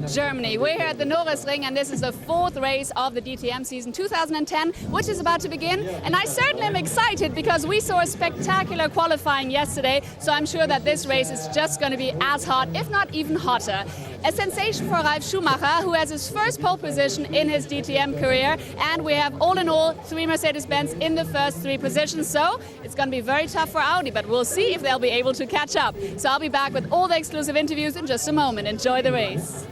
Germany. We're here at the Norisring, and this is the fourth race of the DTM season 2010, which is about to begin. And I certainly am excited because we saw a spectacular qualifying yesterday, so I'm sure that this race is just going to be as hot, if not even hotter. A sensation for Ralf Schumacher, who has his first pole position in his DTM career, and we have all in all 3 Mercedes-Benz in the first 3 positions, so it's going to be very tough for Audi, but we'll see if they'll be able to catch up. So I'll be back with all the exclusive interviews in just a moment. Enjoy the race.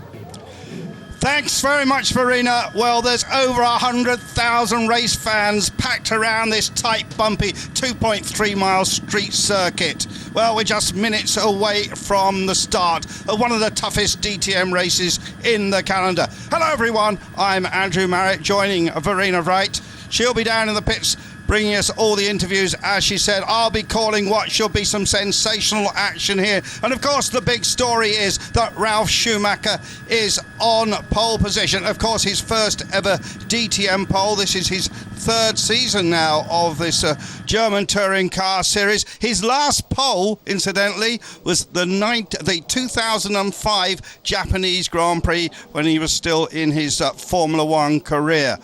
Thanks very much, Verena. Well, there's over 100,000 race fans packed around this tight, bumpy 2.3 mile street circuit. Well, we're just minutes away from the start of one of the toughest DTM races in the calendar. Hello, everyone. I'm Andrew Marriott, joining Verena Wright. She'll be down in the pits bringing us all the interviews. As she said, I'll be calling what should be some sensational action here. And of course, the big story is that Ralf Schumacher is on pole position. Of course, his first ever DTM pole. This is his 3rd season now of this German touring car series. His last pole, incidentally, was the 2005 Japanese Grand Prix when he was still in his Formula One career.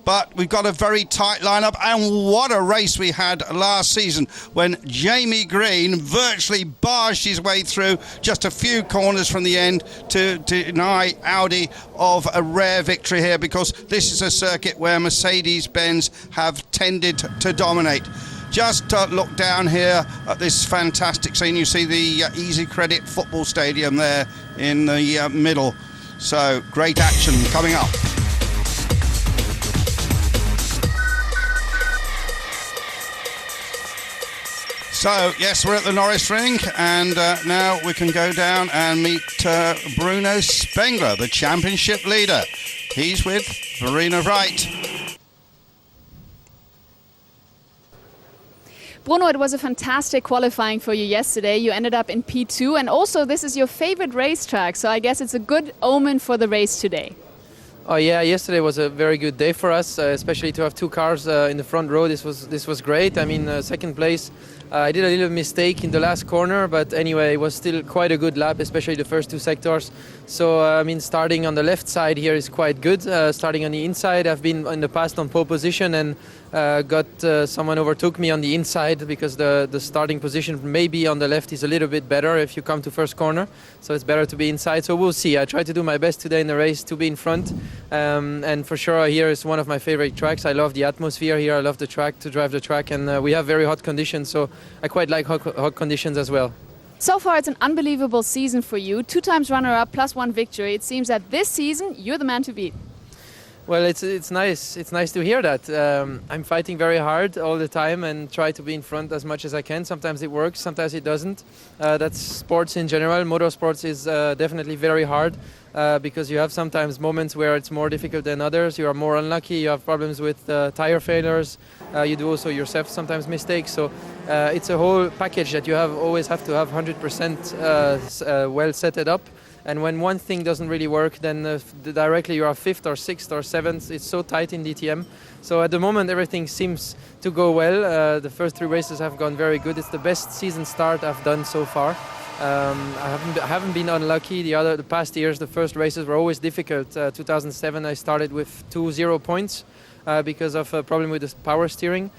But we've got a very tight lineup, and what a race we had last season when Jamie Green virtually barged his way through just a few corners from the end to deny Audi of a rare victory here, because this is a circuit where Mercedes-Benz have tended to dominate. Just look down here at this fantastic scene. You see the Easy Credit Football Stadium there in the middle. So great action coming up. So, yes, we're at the Norisring, and now we can go down and meet Bruno Spengler, the championship leader. He's with Verena Wright. Bruno, it was a fantastic qualifying for you yesterday. You ended up in P2, and also this is your favorite racetrack, so I guess it's a good omen for the race today. Oh yeah, yesterday was a very good day for us, especially to have 2 cars in the front row. This was great. I mean, second place. I did a little mistake in the last corner, but anyway, it was still quite a good lap, especially the first 2 sectors. So, I mean, starting on the left side here is quite good. Starting on the inside, I've been in the past on pole position and someone overtook me on the inside, because the starting position maybe on the left is a little bit better if you come to first corner. So it's better to be inside. So we'll see. I try to do my best today in the race to be in front. And for sure, here is one of my favorite tracks. I love the atmosphere here. I love the track, to drive the track. And we have very hot conditions. So I quite like hot conditions as well. So far, it's an unbelievable season for you. 2 times runner-up plus 1 victory. It seems that this season, you're the man to beat. Well, it's nice. It's nice to hear that. I'm fighting very hard all the time and try to be in front as much as I can. Sometimes it works, sometimes it doesn't. That's sports in general. Motorsports is definitely very hard because you have sometimes moments where it's more difficult than others. You are more unlucky. You have problems with tire failures. You do also yourself sometimes mistakes. So it's a whole package that you always have to have 100% well set it up. And when one thing doesn't really work, then directly you are 5th or 6th or 7th. It's so tight in DTM. So at the moment, everything seems to go well. The first 3 races have gone very good. It's the best season start I've done so far. I haven't been unlucky. The past years, the first races were always difficult. 2007, I started with 2 0 points because of a problem with the power steering.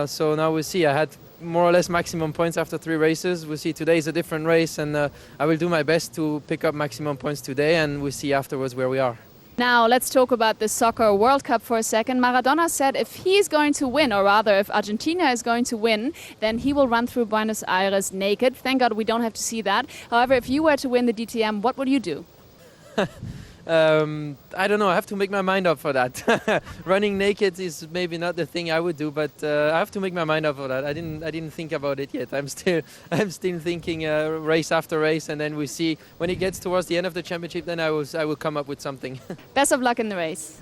So now we'll see. I had more or less maximum points after 3 races. We'll see. Today is a different race, and I will do my best to pick up maximum points today, and we'll see afterwards where we are. Now let's talk about the Soccer World Cup for a second. Maradona said if he's going to win, or rather if Argentina is going to win, then he will run through Buenos Aires naked. Thank God we don't have to see that. However, if you were to win the DTM, what would you do? I don't know. I have to make my mind up for that. Running naked is maybe not the thing I would do, but I have to make my mind up for that. I didn't think about it yet. I'm still thinking race after race, and then we see when it gets towards the end of the championship. Then I will come up with something. Best of luck in the race.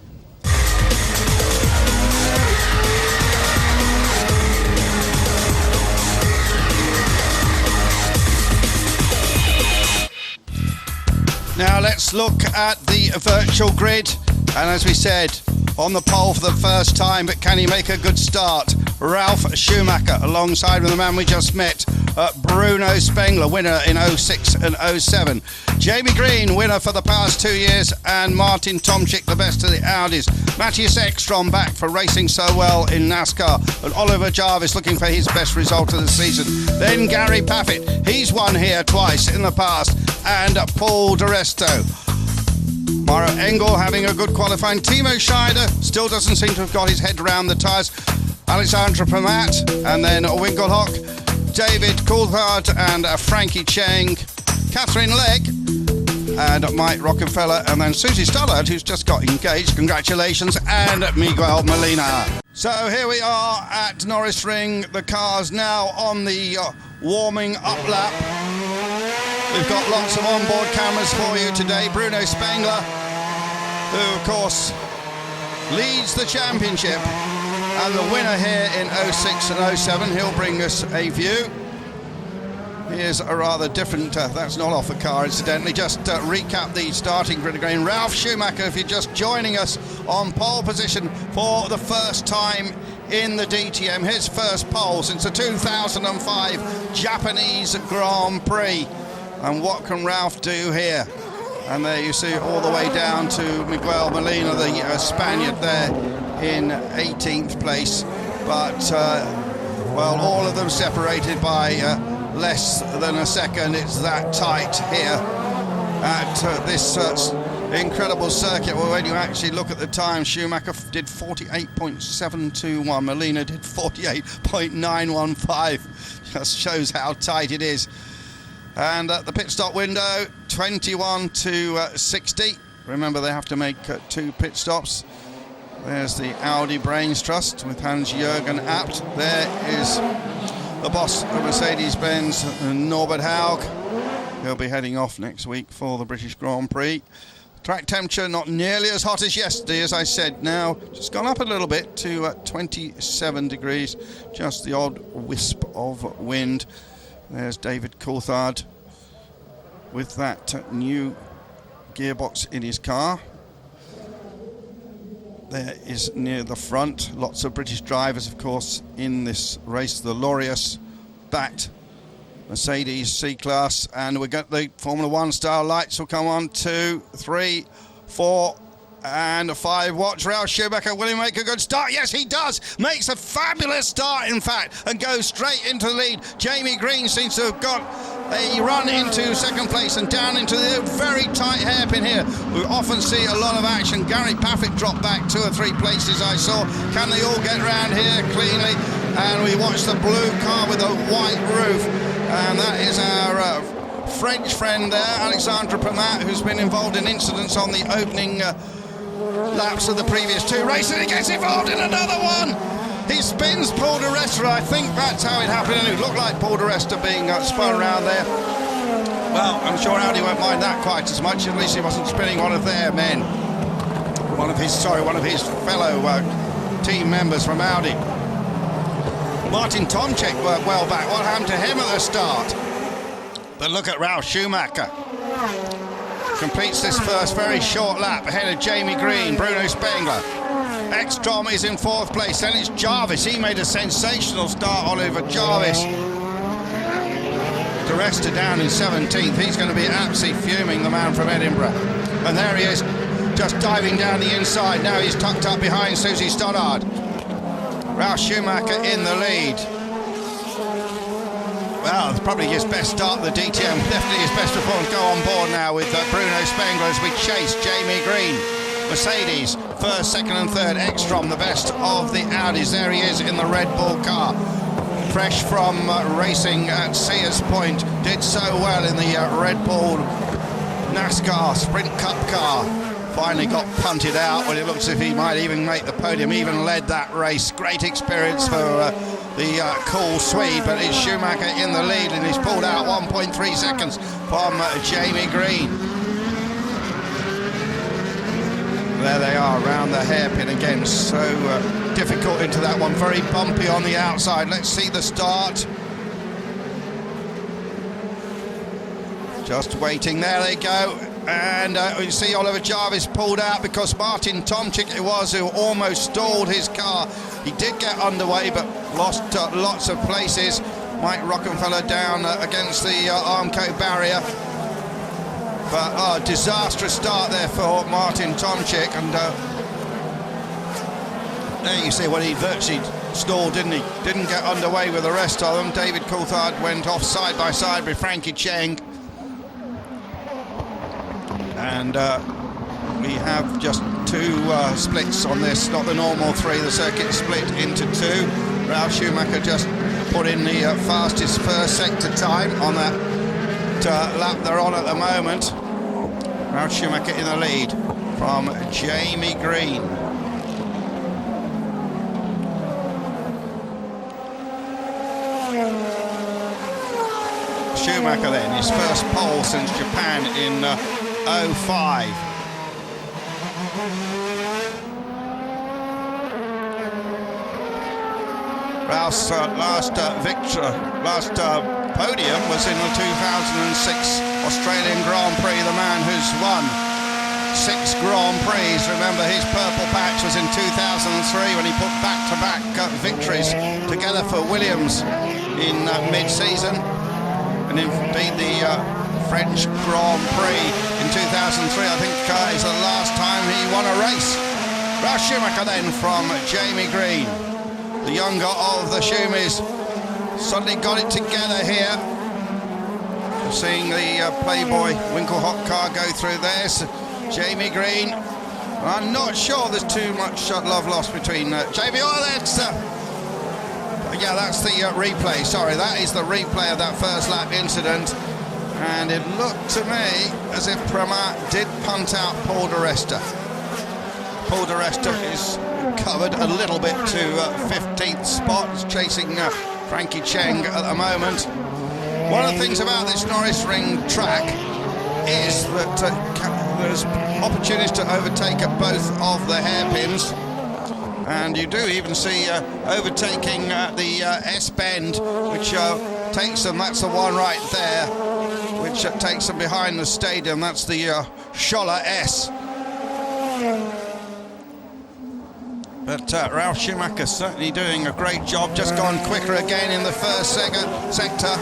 Now let's look at the virtual grid, and as we said, on the pole for the first time, but can he make a good start? Ralf Schumacher alongside with the man we just met, Bruno Spengler, winner in 06 and 07. Jamie Green, winner for the past 2 years, and Martin Tomczyk, the best of the Audis. Matthias Ekstrom back for racing so well in NASCAR, and Oliver Jarvis looking for his best result of the season. Then Gary Paffett, he's won here twice in the past, and Paul Di Resto. Mauro Engel having a good qualifying. Timo Scheider still doesn't seem to have got his head around the tyres. Alexandra Pamat, and then Winkelhock, David Coulthard and Frankie Cheng, Catherine Legg and Mike Rockefeller, and then Susie Stoddart, who's just got engaged. Congratulations, and Miguel Molina. So here we are at Norisring. The car's now on the warming up lap. We've got lots of onboard cameras for you today. Bruno Spengler, who of course leads the championship, and the winner here in 06 and 07, he'll bring us a view. Here's a rather different, that's not off a car incidentally, just recap the starting grid again. Ralf Schumacher, if you're just joining us, on pole position for the first time in the DTM, his first pole since the 2005 Japanese Grand Prix. And what can Ralf do here? And there you see all the way down to Miguel Molina, the Spaniard there in 18th place. But, well, all of them separated by less than a second. It's that tight here at this incredible circuit. Well, when you actually look at the time, Schumacher did 48.721, Molina did 48.915. Just shows how tight it is. And at the pit stop window, 21 to 60. Remember, they have to make 2 pit stops. There's the Audi Brains Trust with Hans-Jürgen Abt. There is the boss of Mercedes-Benz, Norbert Haug. He'll be heading off next week for the British Grand Prix. Track temperature not nearly as hot as yesterday, as I said. Now just gone up a little bit to 27 degrees. Just the odd wisp of wind. There's David Coulthard with that new gearbox in his car. There is near the front, lots of British drivers, of course, in this race. The Laureus-backed Mercedes C-Class, and we got the Formula One style lights will come on. 2, 3, 4, and 5. Watch Ralf Schumacher. Will he make a good start? Yes, he does. Makes a fabulous start, in fact, and goes straight into the lead. Jamie Green seems to have got a run into second place and down into the very tight hairpin here. We often see a lot of action. Gary Paffett dropped back 2 or 3 places, I saw. Can they all get around here cleanly? And we watch the blue car with a white roof, and that is our French friend there, Alexandra Pamat, who's been involved in incidents on the opening laps of the previous 2 races. He gets involved in another one. He spins Paul Di Resto. I think that's how it happened, and it looked like Paul Di Resto being spun around there. Well, I'm sure Audi won't mind that quite as much. At least he wasn't spinning one of their men. One of his fellow team members from Audi. Martin Tomczyk worked well back. What happened to him at the start? But look at Ralf Schumacher. Completes this first very short lap ahead of Jamie Green, Bruno Spengler. Ekstrom is in 4th place. Then it's Jarvis. He made a sensational start, Oliver Jarvis. Di Resto down in 17th. He's going to be absolutely fuming, the man from Edinburgh. And there he is, just diving down the inside. Now he's tucked up behind Susie Stoddart. Ralf Schumacher in the lead. Well, it's probably his best start of the DTM. Definitely his best performance. Go on board now with Bruno Spengler as we chase Jamie Green. Mercedes, 1st, 2nd and 3rd. Ekstrom, the best of the Audis. There he is in the Red Bull car. Fresh from racing at Sears Point. Did so well in the Red Bull NASCAR Sprint Cup car. Finally got punted out when it looks as if he might even make the podium. Even led that race. Great experience for the cool Swede, but it's Schumacher in the lead, and he's pulled out 1.3 seconds from Jamie Green. There they are, round the hairpin again. So difficult into that one. Very bumpy on the outside. Let's see the start. Just waiting. There they go. And you see Oliver Jarvis pulled out because Martin Tomczyk it was who almost stalled his car. He did get underway but lost lots of places. Mike Rockenfeller down against the Armco barrier. But disastrous start there for Martin Tomczyk, and there you see when he virtually stalled, didn't he? Didn't get underway with the rest of them. David Coulthard went off side by side with Frankie Cheng. And we have just two splits on this, not the normal three. The circuit split into two. Ralf Schumacher just put in the fastest first sector time on that lap they're on at the moment. Ralf Schumacher in the lead from Jamie Green. Schumacher then, his first pole since Japan in 05. Ralph's last podium was in the 2006 Australian Grand Prix, the man who's won 6 Grand Prix. Remember, his purple patch was in 2003 when he put back-to-back victories together for Williams in mid-season. And indeed the French Grand Prix in 2003, I think, is the last time he won a race. Ralf Schumacher then from Jamie Green. The younger of the Schumies suddenly got it together here. Seeing the Playboy Winkelhock car go through there. So Jamie Green. I'm not sure there's too much love lost between Jamie. Oh, that's... yeah, that's the replay. Sorry, that is the replay of that first lap incident. And it looked to me as if Pramac did punt out Paul di Resta. Paul di Resta is covered a little bit to 15th spot, chasing Frankie Cheng at the moment. One of the things about this Norisring track is that there's opportunities to overtake at both of the hairpins. And you do even see overtaking the S-bend, which takes them, that's the one right there, which takes them behind the stadium. That's the Scholler S. But Ralf Schumacher certainly doing a great job, just gone quicker again in the first sector.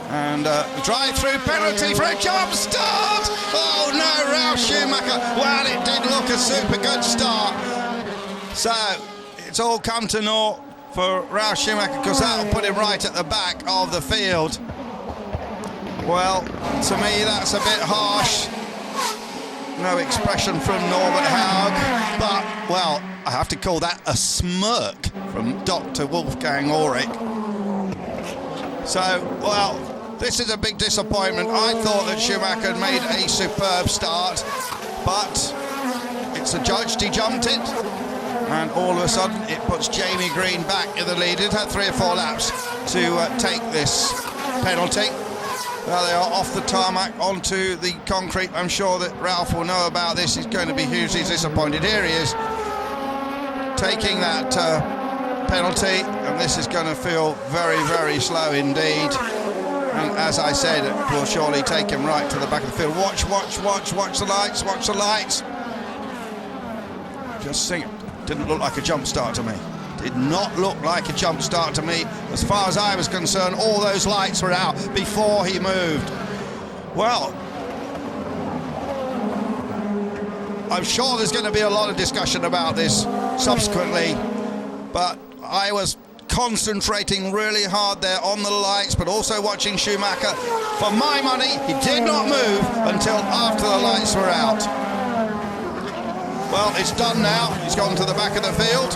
And drive-through penalty for a jump start! Oh no, Ralf Schumacher! Well, it did look a super good start. So, it's all come to naught for Ralf Schumacher because that'll put him right at the back of the field. Well, to me, that's a bit harsh. No expression from Norbert Haug, but, well, I have to call that a smirk from Dr. Wolfgang Ulrich. So, well, this is a big disappointment. I thought that Schumacher had made a superb start, but it's adjudged he jumped it. And all of a sudden, it puts Jamie Green back in the lead. It had 3 or 4 laps to take this penalty. Now they are off the tarmac onto the concrete. I'm sure that Ralph will know about this. He's going to be hugely disappointed. Here he is, taking that penalty, and this is going to feel very, very slow indeed. And as I said, it will surely take him right to the back of the field. Watch the lights, watch the lights. Just sing it. Didn't look like a jump start to me. Did not look like a jump start to me. As far as I was concerned, all those lights were out before he moved. Well, I'm sure there's going to be a lot of discussion about this subsequently, but I was concentrating really hard there on the lights, but also watching Schumacher. For my money, he did not move until after the lights were out. Well, it's done now. He's gone to the back of the field.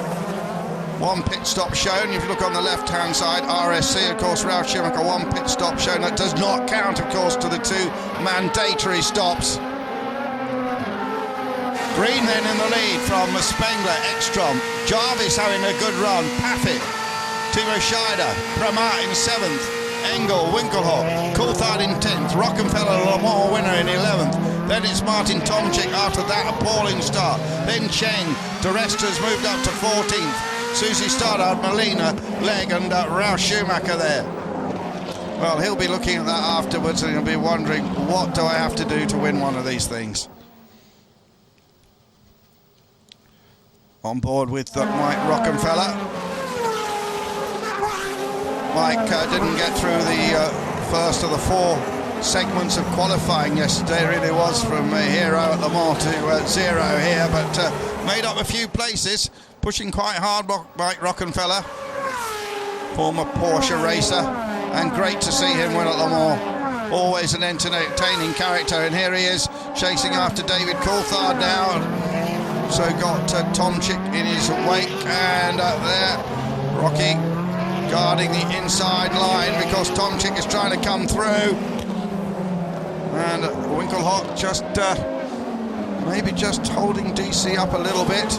1 pit stop shown. If you look on the left-hand side, RSC, of course, Ralf Schumacher, 1 pit stop shown. That does not count, of course, to the 2 mandatory stops. Green then in the lead from Spengler, Ekstrom. Jarvis having a good run. Paffett, Timo Scheider, Pramac in 7th. Engel, Winkelhock, Coulthard in 10th. Rockenfeller, Le Mans winner in 11th. Then it's Martin Tomczyk after that appalling start. Then Cheng, di Resta's moved up to 14th. Susie Stoddart, Molina, Legg and Ralf Schumacher there. Well, he'll be looking at that afterwards and he'll be wondering, what do I have to do to win one of these things? On board with Mike Rockenfeller. Mike didn't get through the first of the 4 segments of qualifying yesterday. Really was from hero at Le Mans to 0 here, but made up a few places, pushing quite hard. Mike Rockenfeller, former Porsche racer, and great to see him win at Le Mans. Always an entertaining character, and here he is chasing after David Coulthard now. So got Tom Chick in his wake, and there Rocky guarding the inside line because Tom Chick is trying to come through, and Winkelhock just maybe just holding DC up a little bit.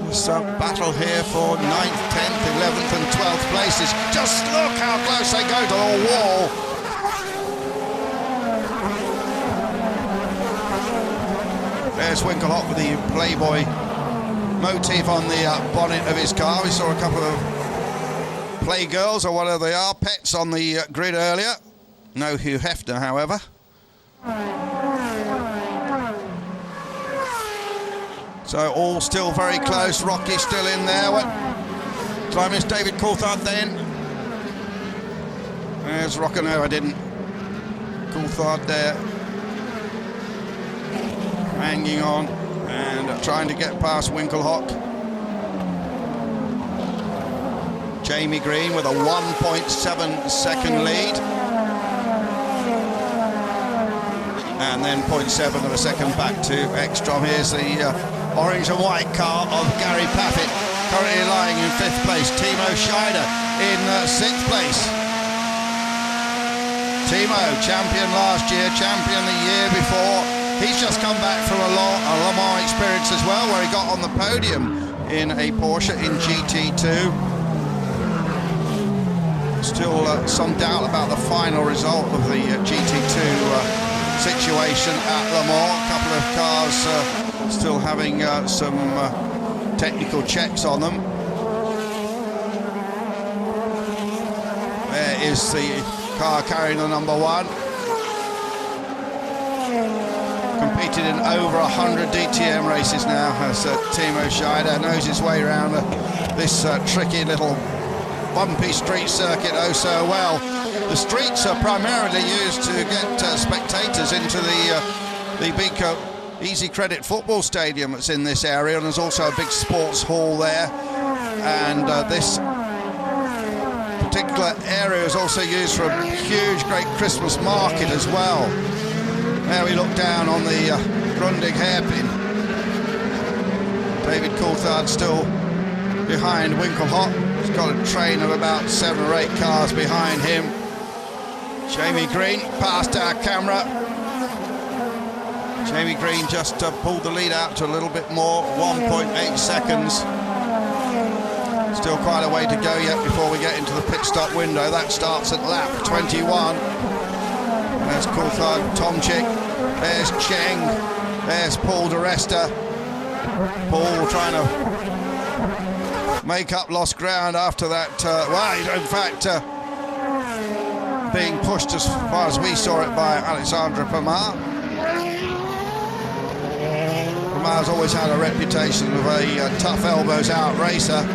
This battle here for 9th, 10th, 11th and 12th places. Just look how close they go to the wall. There's Winkelhock with the Playboy motif on the bonnet of his car. We saw a couple of Playgirls, or whatever they are, pets on the grid earlier. No Hugh Hefner, however. So all still very close. Rocky still in there. Did I miss David Coulthard then? There's Rocky. No, I didn't. Coulthard there, hanging on and trying to get past Winkelhock. Jamie Green with a 1.7 second lead. And then 0.7 of a second back to Ekstrom. Here's the orange and white car of Gary Paffett, currently lying in 5th place. Timo Scheider in 6th place. Timo, champion last year, champion the year before. He's just come back from a Le Mans experience as well, where he got on the podium in a Porsche in GT2. Still some doubt about the final result of the GT2 situation at Le Mans. A couple of cars still having some technical checks on them. There is the car carrying the number 1. Competed in over 100 DTM races now, as Timo Scheider knows his way around this tricky little bumpy street circuit oh so well. The streets are primarily used to get spectators into the big Easy Credit football stadium that's in this area, and there's also a big sports hall there, and this particular area is also used for a huge, great Christmas market as well. There we look down on the Grundig hairpin. David Coulthard still behind Winkelhock. He's got a train of about 7 or 8 cars behind him. Jamie Green past our camera. Jamie Green just pulled the lead out to a little bit more, 1.8 seconds. Still quite a way to go yet before we get into the pit stop window. That starts at lap 21. There's Coulthard, Tom Chick, there's Cheng, there's Paul de Resta. Paul trying to make up lost ground after that, well, in fact, being pushed as far as we saw it by Alexandre Pamar. Pamar's always had a reputation of a tough elbows out racer,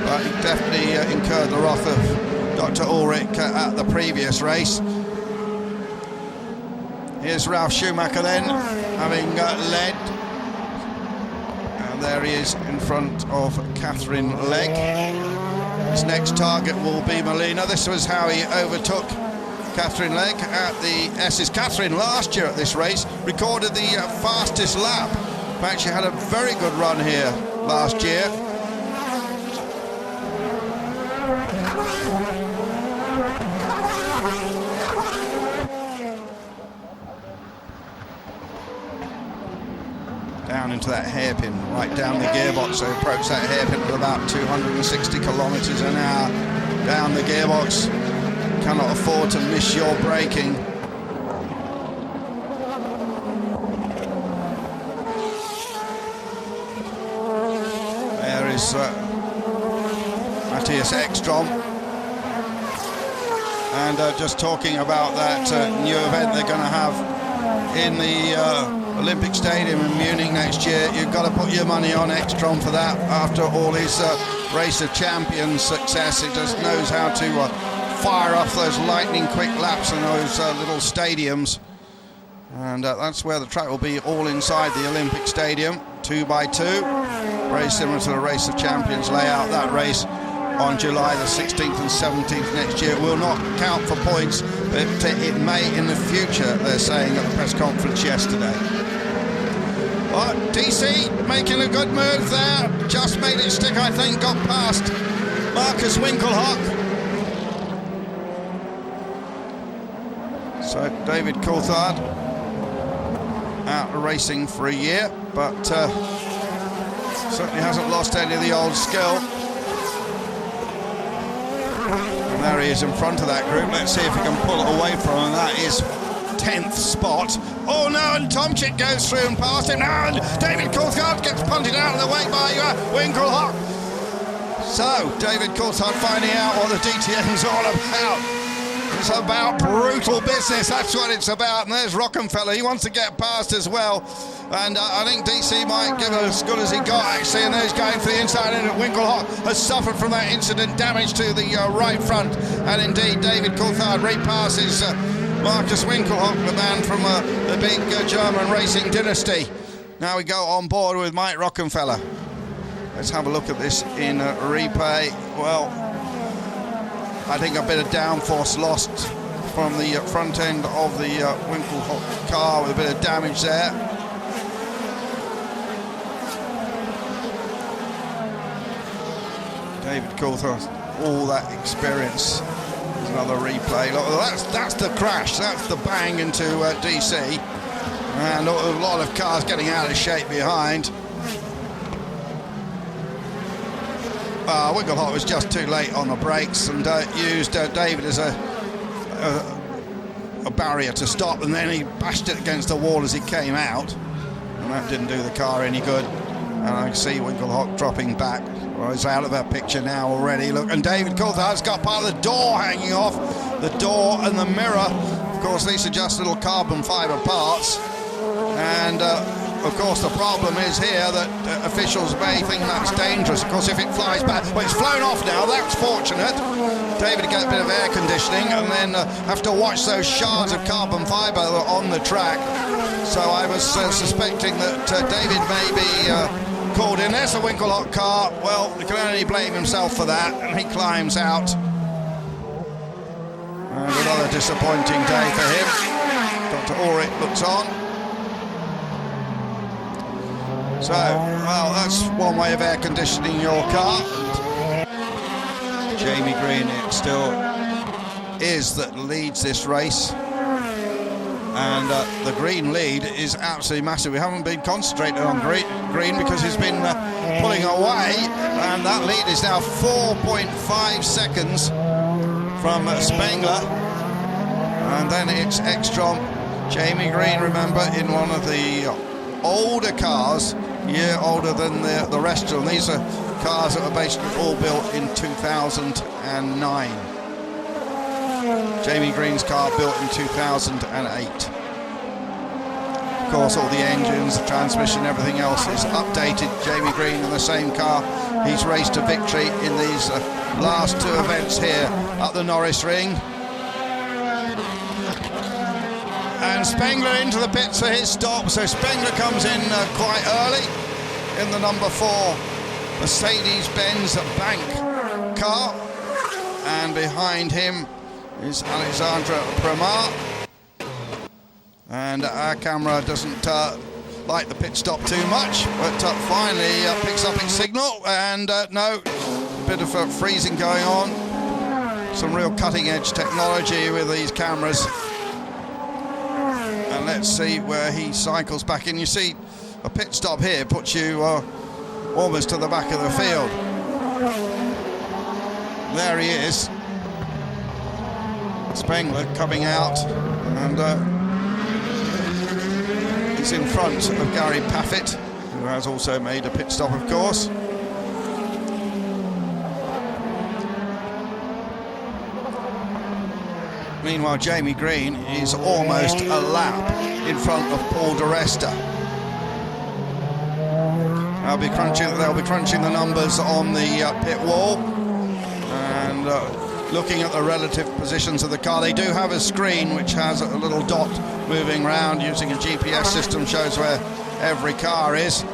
but he definitely incurred the wrath of Dr. Ulrich at the previous race. Here's Ralf Schumacher then, having led. And there he is in front of Catherine Legg. His next target will be Molina. This was how he overtook Catherine Legg at the S's. Catherine last year at this race recorded the fastest lap. In fact, she had a very good run here last year. Down into that hairpin, right down the gearbox. So approach that hairpin at about 260 kilometers an hour down the gearbox. Cannot afford to miss your braking. There is Matthias Ekstrom. And just talking about that new event they're going to have in the Olympic Stadium in Munich next year, you've got to put your money on Ekstrom for that. After all his Race of Champions success, he just knows how to fire off those lightning quick laps in those little stadiums. And that's where the track will be, all inside the Olympic Stadium, 2x2. Very similar to the Race of Champions layout. That race on July the 16th and 17th next year will not count for points, but it may in the future, they're saying at the press conference yesterday. But DC making a good move there, just made it stick, I think, got past Marcus Winkelhock. So David Coulthard out racing for a year, but certainly hasn't lost any of the old skill. And there he is in front of that group. Let's see if he can pull it away from him. That is 10th spot. Oh no, and Tomczyk goes through and past him now, and David Coulthard gets punted out of the way by Winkelhock. So David Coulthard finding out what the DTM's all about. It's about brutal business, that's what it's about. And there's Rockenfeller, he wants to get past as well. And I think DC might give it as good as he got, actually. And there's going for the inside, and Winkelhock has suffered from that incident, damage to the right front. And indeed, David Coulthard repasses Marcus Winkelhock, the man from the big German racing dynasty. Now we go on board with Mike Rockenfeller. Let's have a look at this in replay. Well, I think a bit of downforce lost from the front end of the Winkelhock car, with a bit of damage there. David Coulthard, all that experience. There's another replay. Look, that's the crash, that's the bang into DC. And a lot of cars getting out of shape behind. Winkelhock was just too late on the brakes and used David as a barrier to stop, and then he bashed it against the wall as he came out, and that didn't do the car any good. And I can see Winkelhock dropping back. Well, he's out of that picture now already. Look, and David Coulthard's got part of the door hanging off, the door and the mirror. Of course, these are just little carbon fibre parts, and of course, the problem is here that officials may think that's dangerous. Of course, if it flies back, well, it's flown off now, that's fortunate. David get a bit of air conditioning and then have to watch those shards of carbon fibre on the track. So I was suspecting that David may be called in. There's the Winkelhock car. Well, he can only blame himself for that, and he climbs out. And another disappointing day for him. Dr. Ulrich looks on. So, well, that's one way of air conditioning your car. Jamie Green, it still is that leads this race. And the green lead is absolutely massive. We haven't been concentrating on green because he's been pulling away. And that lead is now 4.5 seconds from Spengler. And then it's Ekstrom. Jamie Green, remember, in one of the older cars, year older than the rest of them. These are cars that were basically all built in 2009. Jamie Green's car built in 2008. Of course, all the engines, the transmission, everything else is updated. Jamie Green in the same car. He's raced to victory in these last two events here at the Norisring. And Spengler into the pits for his stop. So Spengler comes in quite early in the number 4 Mercedes-Benz Bank car. And behind him is Alexandra Premar. And our camera doesn't like the pit stop too much, but finally picks up its signal. And no, a bit of freezing going on. Some real cutting-edge technology with these cameras. And let's see where he cycles back in. You see, a pit stop here puts you almost to the back of the field. There he is. Spengler coming out, and he's in front of Gary Paffett, who has also made a pit stop, of course. Meanwhile, Jamie Green is almost a lap in front of Paul di Resta. They'll be crunching the numbers on the pit wall and looking at the relative positions of the car. They do have a screen which has a little dot moving around using a GPS system, shows where every car is.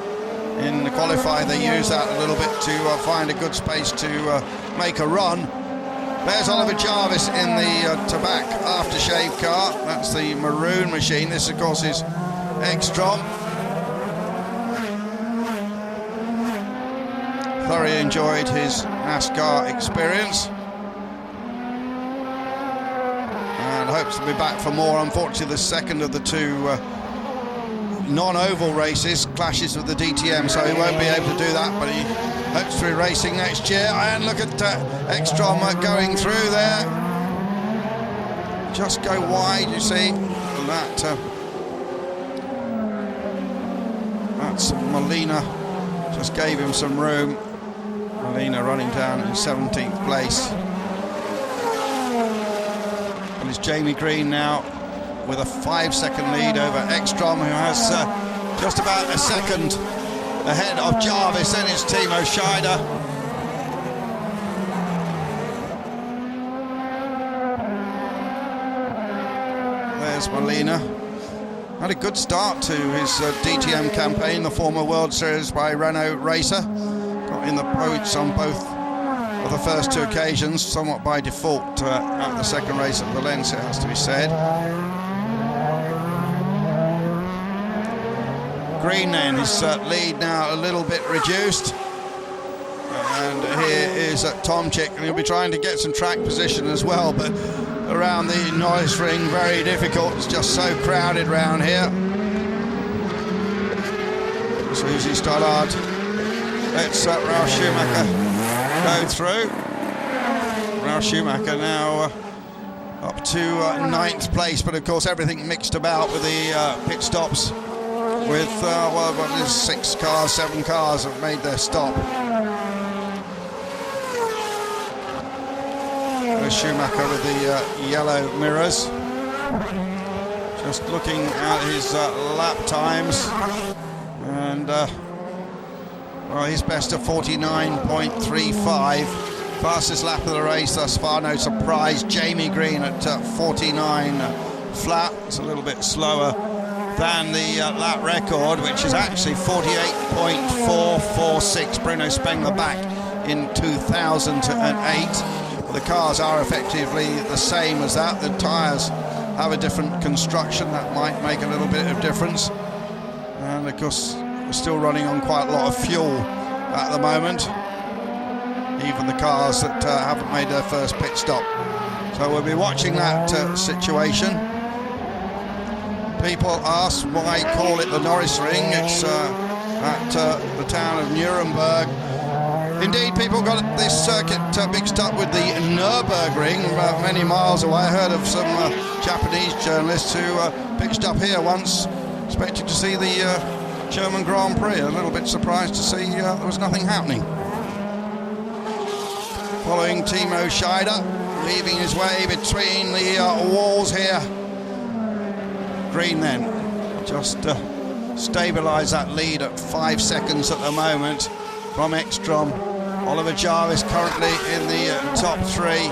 In the qualifying they use that a little bit to find a good space to make a run. There's Oliver Jarvis in the Tabac aftershave car. That's the maroon machine. This of course is Ekstrom. Thoroughly enjoyed his NASCAR experience and hopes to be back for more. Unfortunately, the second of the two non-oval races clashes with the DTM, so he won't be able to do that, but he hopes to be racing next year. And look at Ekstrom going through there. Just go wide, you see. And that's Molina. Just gave him some room. Molina running down in 17th place. And it's Jamie Green now with a 5-second lead over Ekstrom, who has just about a second ahead of Jarvis. Then it's Timo Scheider. There's Molina. Had a good start to his DTM campaign, the former World Series by Renault racer. Got in the points on both of the first two occasions, somewhat by default at the second race at Valencia, has to be said. Green then, his lead now a little bit reduced. And here is Tomczyk, and he'll be trying to get some track position as well, but around the Norisring, very difficult. It's just so crowded around here. Susie, Stoddart. Let's Ralf Schumacher go through. Ralf Schumacher now up to 9th place, but of course everything mixed about with the pit stops. With, well, what is 6 cars, 7 cars have made their stop. There's Schumacher with the yellow mirrors. Just looking at his lap times. And, well, his best of 49.35. Fastest lap of the race thus far, no surprise. Jamie Green at 49 flat. It's a little bit slower than the lap record, which is actually 48.446. Bruno Spengler back in 2008. The cars are effectively the same as that. The tyres have a different construction that might make a little bit of difference. And of course, we're still running on quite a lot of fuel at the moment, even the cars that haven't made their first pit stop. So we'll be watching that situation. People ask why call it the Norisring. It's at the town of Nuremberg. Indeed, people got this circuit mixed up with the Nürburgring, many miles away. I heard of some Japanese journalists who pitched up here once, expecting to see the German Grand Prix. A little bit surprised to see there was nothing happening. Following Timo Scheider, weaving his way between the walls here. Green then, just stabilise that lead at 5 seconds at the moment from Ekstrom. Oliver Jarvis currently in the top 3.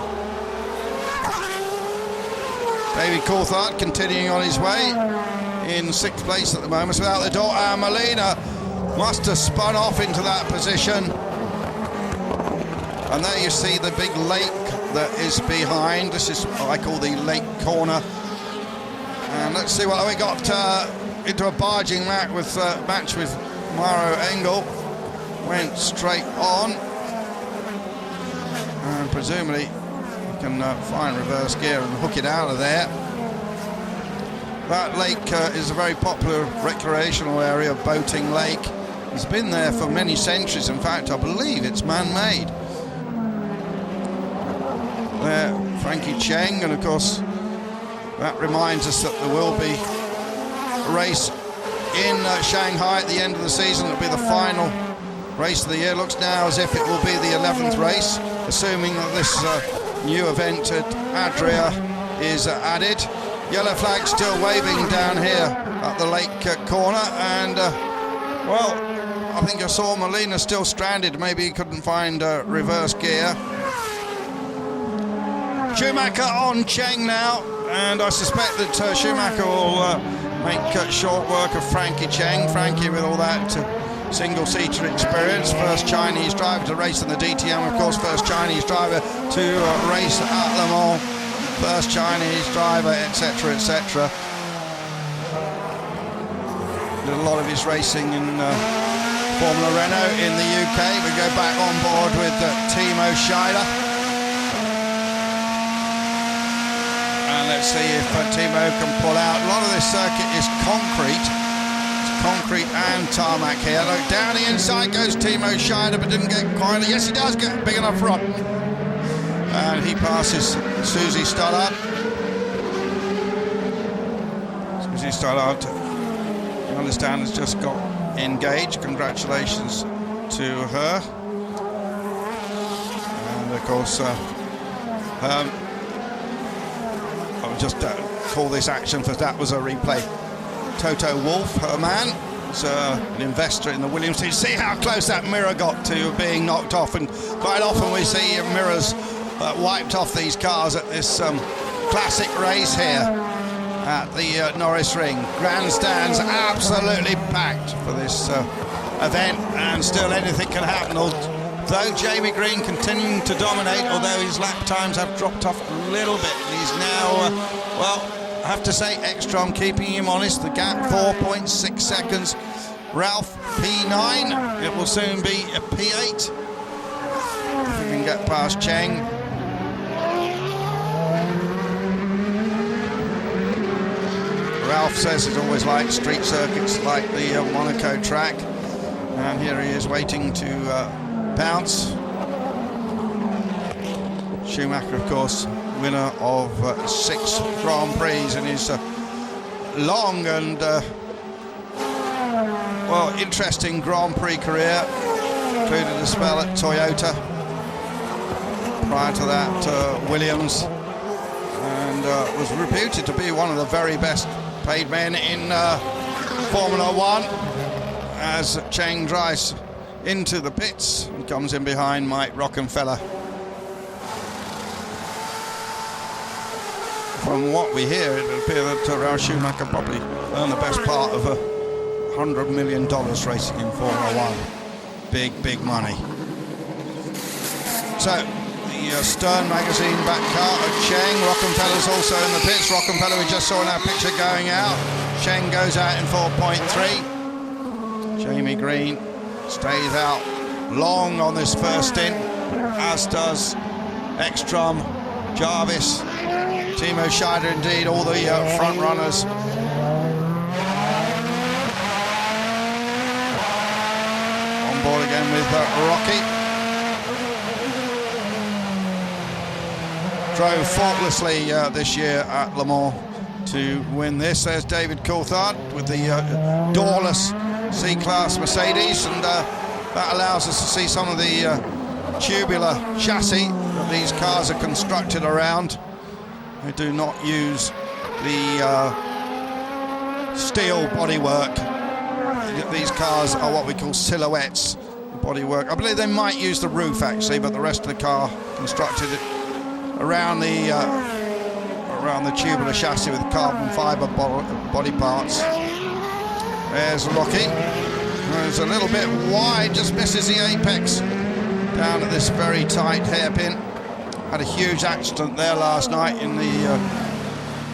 David Coulthard continuing on his way in 6th place at the moment without the door. And Molina must have spun off into that position. And there you see the big lake that is behind. This is what I call the lake corner. And let's see what we got into a barging match with Maro Engel. Went straight on. And presumably you can find reverse gear and hook it out of there. That lake is a very popular recreational area, boating lake. It's been there for many centuries. In fact, I believe it's man-made. There, Frankie Cheng, and of course that reminds us that there will be a race in Shanghai at the end of the season. It'll be the final race of the year. Looks now as if it will be the 11th race, assuming that this new event at Adria is added. Yellow flag still waving down here at the lake corner, and well, I think I saw Molina still stranded. Maybe he couldn't find reverse gear. Schumacher on Cheng now, and I suspect that Schumacher will make short work of Frankie Cheng. Frankie with all that single-seater experience, first Chinese driver to race in the DTM, of course, first Chinese driver to race at Le Mans, first Chinese driver, etc., etc. Did a lot of his racing in Formula Renault in the UK. We go back on board with Timo Scheider. And let's see if Timo can pull out. A lot of this circuit is concrete. Concrete and tarmac here. Look, down the inside goes Timo Scheider, but didn't get quite. Yes, he does get big enough front. And he passes Susie Stoddart. Susie Stoddart, you understand, has just got engaged. Congratulations to her. And of course, I'll just call this action for that was a replay. Toto Wolff, her man, is an investor in the Williams team. See how close that mirror got to being knocked off, and quite often we see mirrors wiped off these cars at this classic race here at the Norisring. Grandstands absolutely packed for this event, and still anything can happen. Although Jamie Green continuing to dominate, although his lap times have dropped off a little bit. He's now, well, I have to say, Ekstrom keeping him honest. The gap 4.6 seconds. Ralph P9. It will soon be a P8 if we can get past Cheng. Ralph says he's always liked street circuits like the Monaco track, and here he is waiting to bounce. Schumacher, of course, winner of 6 Grand Prix in his long and well, interesting Grand Prix career. Included a spell at Toyota. Prior to that, Williams, and was reputed to be one of the very best paid men in Formula One. As Cheng drives into the pits, he comes in behind Mike Rockenfeller. From what we hear, it would appear that Ralf Schumacher probably earned the best part of $100 million racing in Formula One. Big, big money. So, the Stern magazine back car of Cheng. Rockenfeller's also in the pits. Rockenfeller, we just saw in our picture, going out. Cheng goes out in 4.3. Jamie Green stays out long on this first stint, as does Ekstrom, Jarvis, Timo Scheider, indeed, all the front runners. On board again with Rocky. Drove faultlessly this year at Le Mans to win this. There's David Coulthard with the doorless C-Class Mercedes, and that allows us to see some of the tubular chassis that these cars are constructed around. They do not use the steel bodywork. These cars are what we call silhouettes bodywork. I believe they might use the roof actually, but the rest of the car constructed around the tubular chassis with carbon fibre body parts. There's Rocky. It's a little bit wide, just misses the apex down at this very tight hairpin. Had a huge accident there last night in the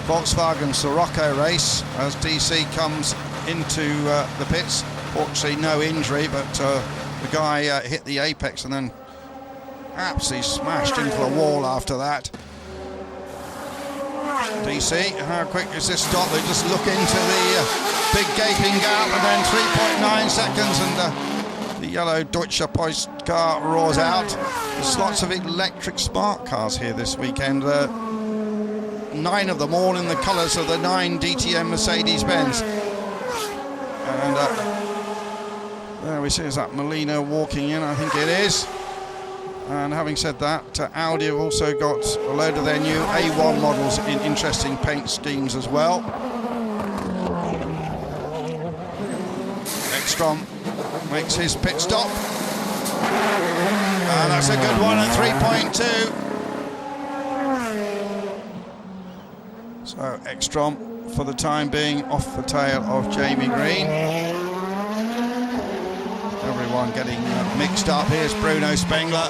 Volkswagen Sirocco race as DC comes into the pits. Fortunately, no injury, but the guy hit the apex and then absolutely smashed into the wall after that. DC, how quick is this stop? They just look into the big gaping gap, and then 3.9 seconds, and the yellow Deutsche Post car roars out. There's lots of electric spark cars here this weekend. 9 of them, all in the colours of the 9 DTM Mercedes-Benz. And there we see, is that Molina walking in? I think it is. And having said that, Audi have also got a load of their new A1 models in interesting paint schemes as well. Ekstrom makes his pit stop. And that's a good one at 3.2. So Ekstrom, for the time being, off the tail of Jamie Green. Everyone getting mixed up. Here's Bruno Spengler.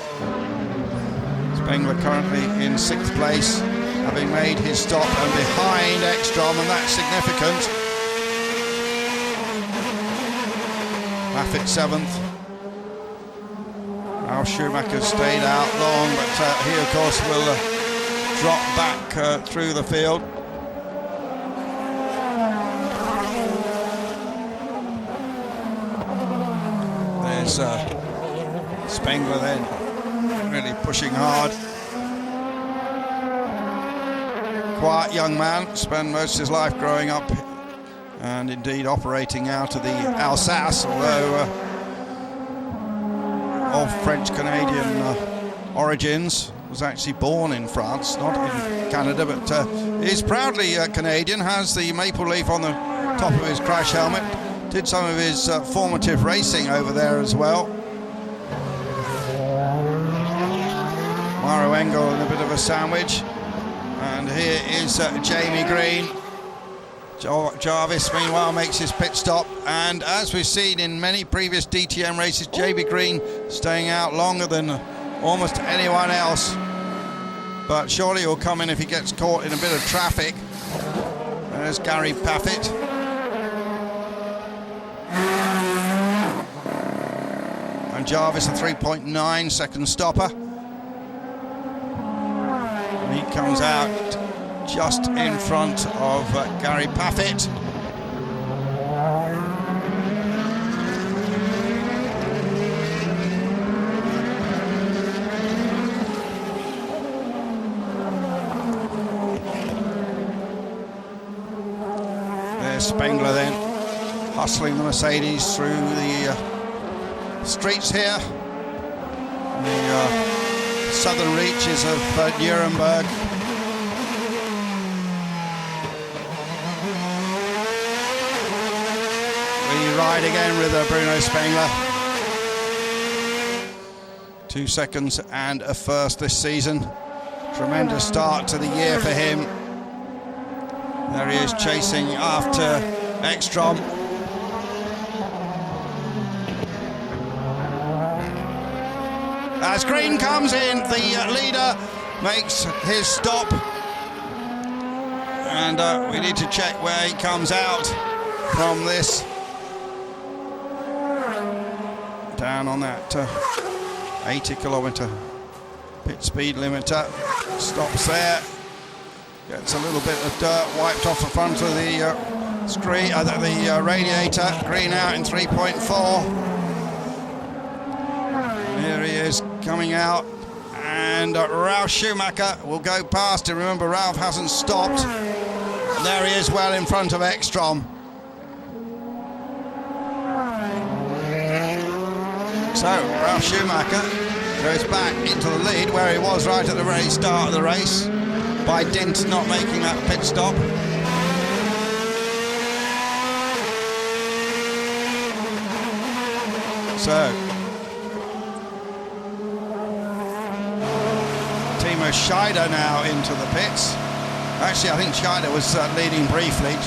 Spengler currently in 6th place, having made his stop and behind Ekstrom, and that's significant. Laffit 7th. Ralf Schumacher stayed out long, but he of course will drop back through the field. There's Spengler then, really pushing hard. Quiet young man, spent most of his life growing up and indeed operating out of the Alsace, although of French-Canadian origins. Was actually born in France, not in Canada, but is proudly Canadian, has the maple leaf on the top of his crash helmet. Did some of his formative racing over there as well. Mauro Engel in a bit of a sandwich. And here is Jamie Green. Jarvis, meanwhile, makes his pit stop. And as we've seen in many previous DTM races, Jamie Green staying out longer than almost anyone else. But surely he'll come in if he gets caught in a bit of traffic. There's Gary Paffett. And Jarvis, a 3.9 second stopper. And he comes out just in front of Gary Paffett. There's Spengler then, hustling the Mercedes through the streets here, the southern reaches of Nuremberg. We ride again with Bruno Spengler. 2 seconds and a first this season. Tremendous start to the year for him. There he is chasing after Ekstrom. As Green comes in, the leader makes his stop. And we need to check where he comes out from this. Down on that 80-kilometre pit speed limiter. Stops there. Gets a little bit of dirt wiped off the front of the screen, the radiator. Green out in 3.4. Here he is coming out, and Ralf Schumacher will go past him. Remember, Ralf hasn't stopped. There he is, well in front of Ekstrom. So Ralf Schumacher goes back into the lead where he was right at the very start of the race, by dint not making that pit stop. So Timo Scheider now into the pits. Actually, I think Scheider was leading briefly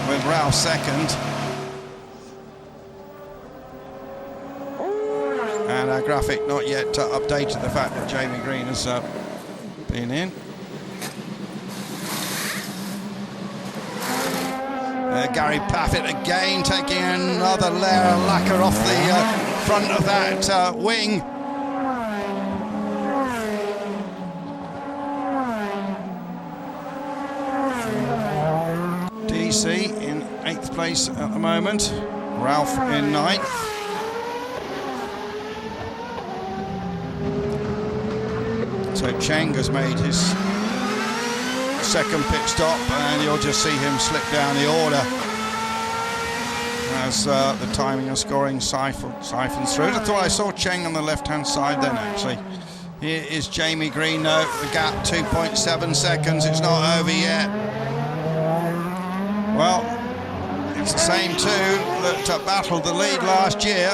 with Ralf second. And our graphic not yet updated the fact that Jamie Green has been in. Gary Paffett again taking another layer of lacquer off the front of that wing. DC in 8th place at the moment. Ralf in 9th. So Cheng has made his second pit stop, and you'll just see him slip down the order as the timing and scoring siphons through. I thought I saw Cheng on the left-hand side then, actually. Here is Jamie Green, though. The gap 2.7 seconds. It's not over yet. Well, it's the same two that battled the lead last year.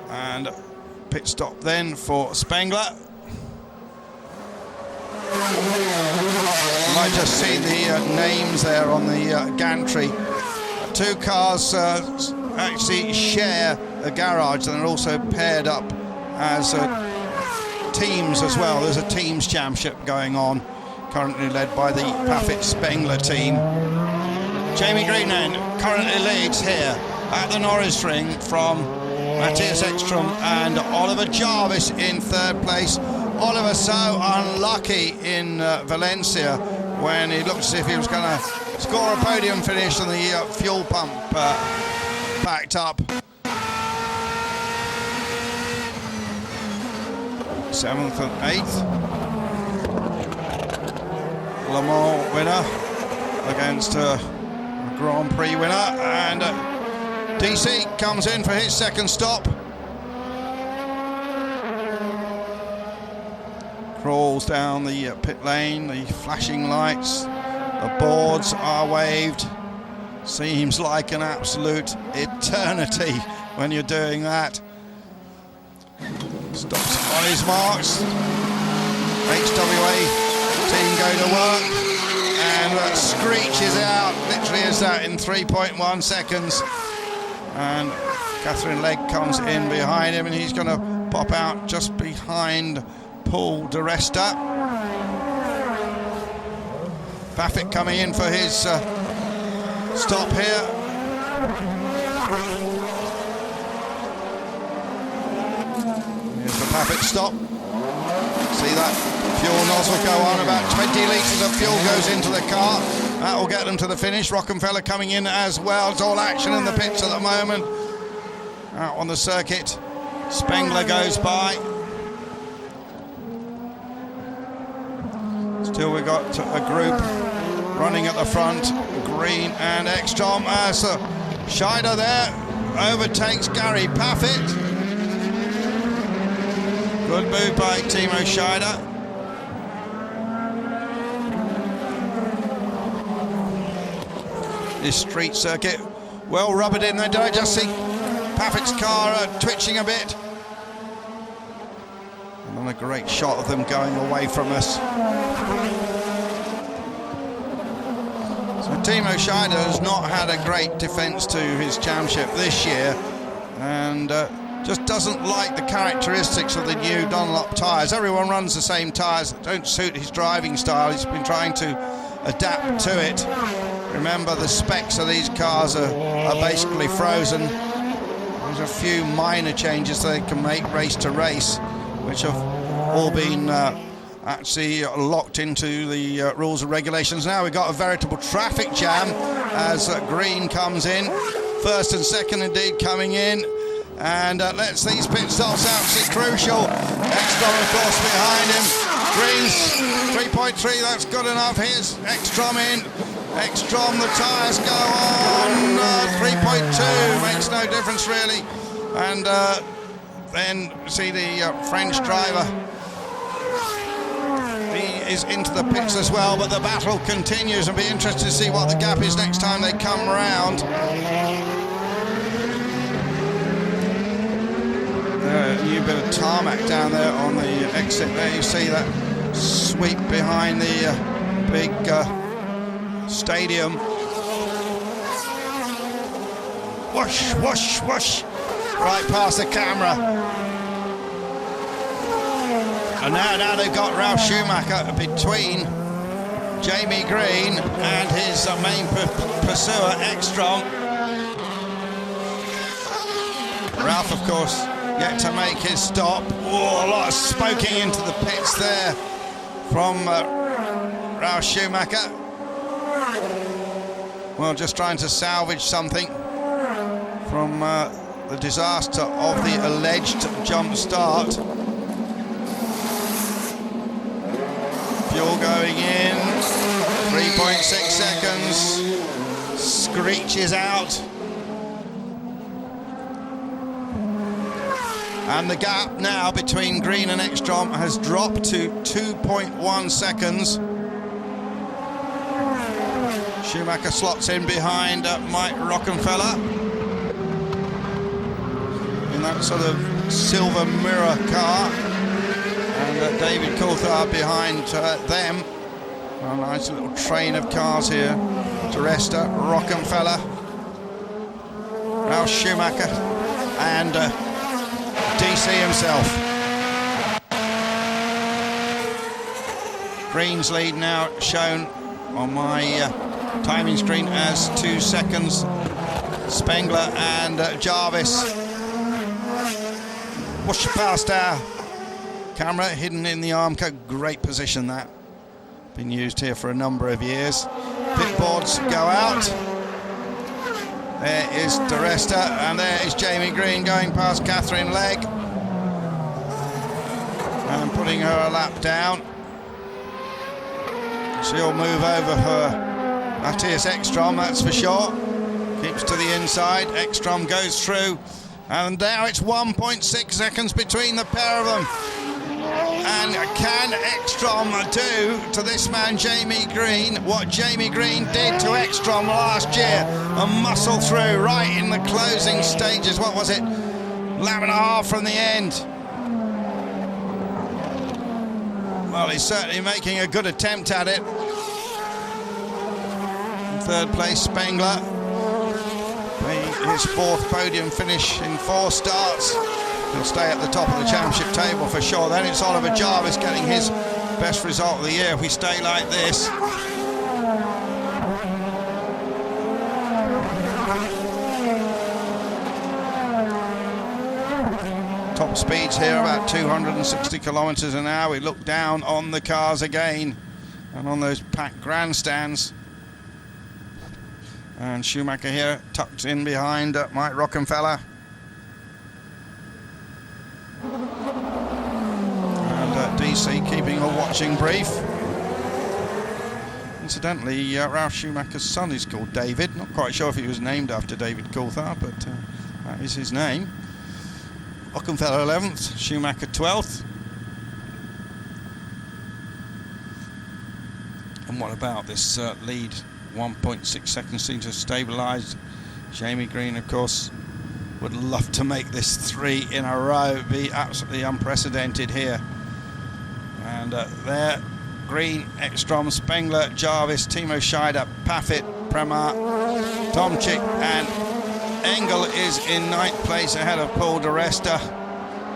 And pit stop then for Spengler. You might just see the names there on the gantry. Two cars actually share a garage, and they're also paired up as teams as well. There's a teams championship going on, currently led by the Paffett Spengler team. Jamie Green then currently leads here at the Norisring from Matthias Ekstrom and Oliver Jarvis in third place. Oliver so unlucky in Valencia when he looked as if he was going to score a podium finish and the fuel pump backed up. 7th and 8th. Le Mans winner against a Grand Prix winner, and DC comes in for his second stop. Crawls down the pit lane, the flashing lights, the boards are waved. Seems like an absolute eternity when you're doing that. Stops on his marks. HWA team go to work, and screeches out, literally is that, in 3.1 seconds. And Catherine Legg comes in behind him, and he's going to pop out just behind Paul de Resta. Paffett coming in for his stop here. Here's the Paffett stop. See that fuel nozzle go on, about 20 litres of fuel goes into the car. That will get them to the finish. Rockenfeller coming in as well. It's all action in the pits at the moment. Out on the circuit, Spengler goes by. Still we've got a group running at the front, Green and Ekstrom. So Scheider there overtakes Gary Paffett. Good move by Timo Scheider. This street circuit, well rubbered in there. Did I just see Paffett's car twitching a bit? And a great shot of them going away from us. So Timo Scheider has not had a great defence to his championship this year, and just doesn't like the characteristics of the new Dunlop tyres. Everyone runs the same tyres that don't suit his driving style. He's been trying to adapt to it. Remember, the specs of these cars are basically frozen. There's a few minor changes they can make race to race, which have all been actually locked into the rules and regulations. Now we've got a veritable traffic jam as Green comes in. First and second indeed coming in. And let's these pit stops absolutely crucial. Ekstrom, of course, behind him. Green's 3.3, that's good enough. Here's Ekstrom in. Ekstrom, the tyres go on. 3.2 makes no difference really. And then see the French driver. He is into the pits as well, but the battle continues, and be interested to see what the gap is next time they come round. A new bit of tarmac down there on the exit there. You see that sweep behind the big stadium. Whoosh, whoosh, whoosh, right past the camera. And now they've got Ralf Schumacher between Jamie Green and his main pursuer, Ekstrom. Ralf, of course, yet to make his stop. Oh, a lot of smoking into the pits there from Ralf Schumacher. Well, just trying to salvage something from the disaster of the alleged jump start. Fuel going in, 3.6 seconds, screeches out. And the gap now between Green and Ekstrom has dropped to 2.1 seconds. Schumacher slots in behind Mike Rockenfeller in that sort of silver mirror car, and David Coulthard behind them. A nice little train of cars here. Teresta, Rockenfeller, Ralf Schumacher, and DC himself. Green's lead now shown on my timing screen as 2 seconds. Spengler and Jarvis push past our camera, hidden in the Armco. Great position that. Been used here for a number of years. Pit boards go out. There is Teresta, and there is Jamie Green going past Catherine Legg and putting her a lap down. She'll move over her Matthias Ekstrom, that's for sure. Keeps to the inside. Ekstrom goes through, and now it's 1.6 seconds between the pair of them. And can Ekstrom do to this man Jamie Green what Jamie Green did to Ekstrom last year and muscle through right in the closing stages? What was it? Lap and a half from the end. Well, he's certainly making a good attempt at it. In third place, Spengler. His fourth podium finish in 4 starts. He'll stay at the top of the championship table for sure. Then it's Oliver Jarvis getting his best result of the year if we stay like this. Top speeds here about 260 kilometres an hour. We look down on the cars again and on those packed grandstands. And Schumacher here tucked in behind Mike Rockenfeller. DC keeping a watching brief. Incidentally, Ralf Schumacher's son is called David. Not quite sure if he was named after David Coulthard, but that is his name. Rockenfeller 11th, Schumacher 12th. And what about this lead? 1.6 seconds seems to have stabilised. Jamie Green, of course, would love to make this 3 in a row. It'd be absolutely unprecedented here. And there, Green, Ekstrom, Spengler, Jarvis, Timo Scheider, Paffett, Premar, Tomczyk, and Engel is in 9th place ahead of Paul de Resta.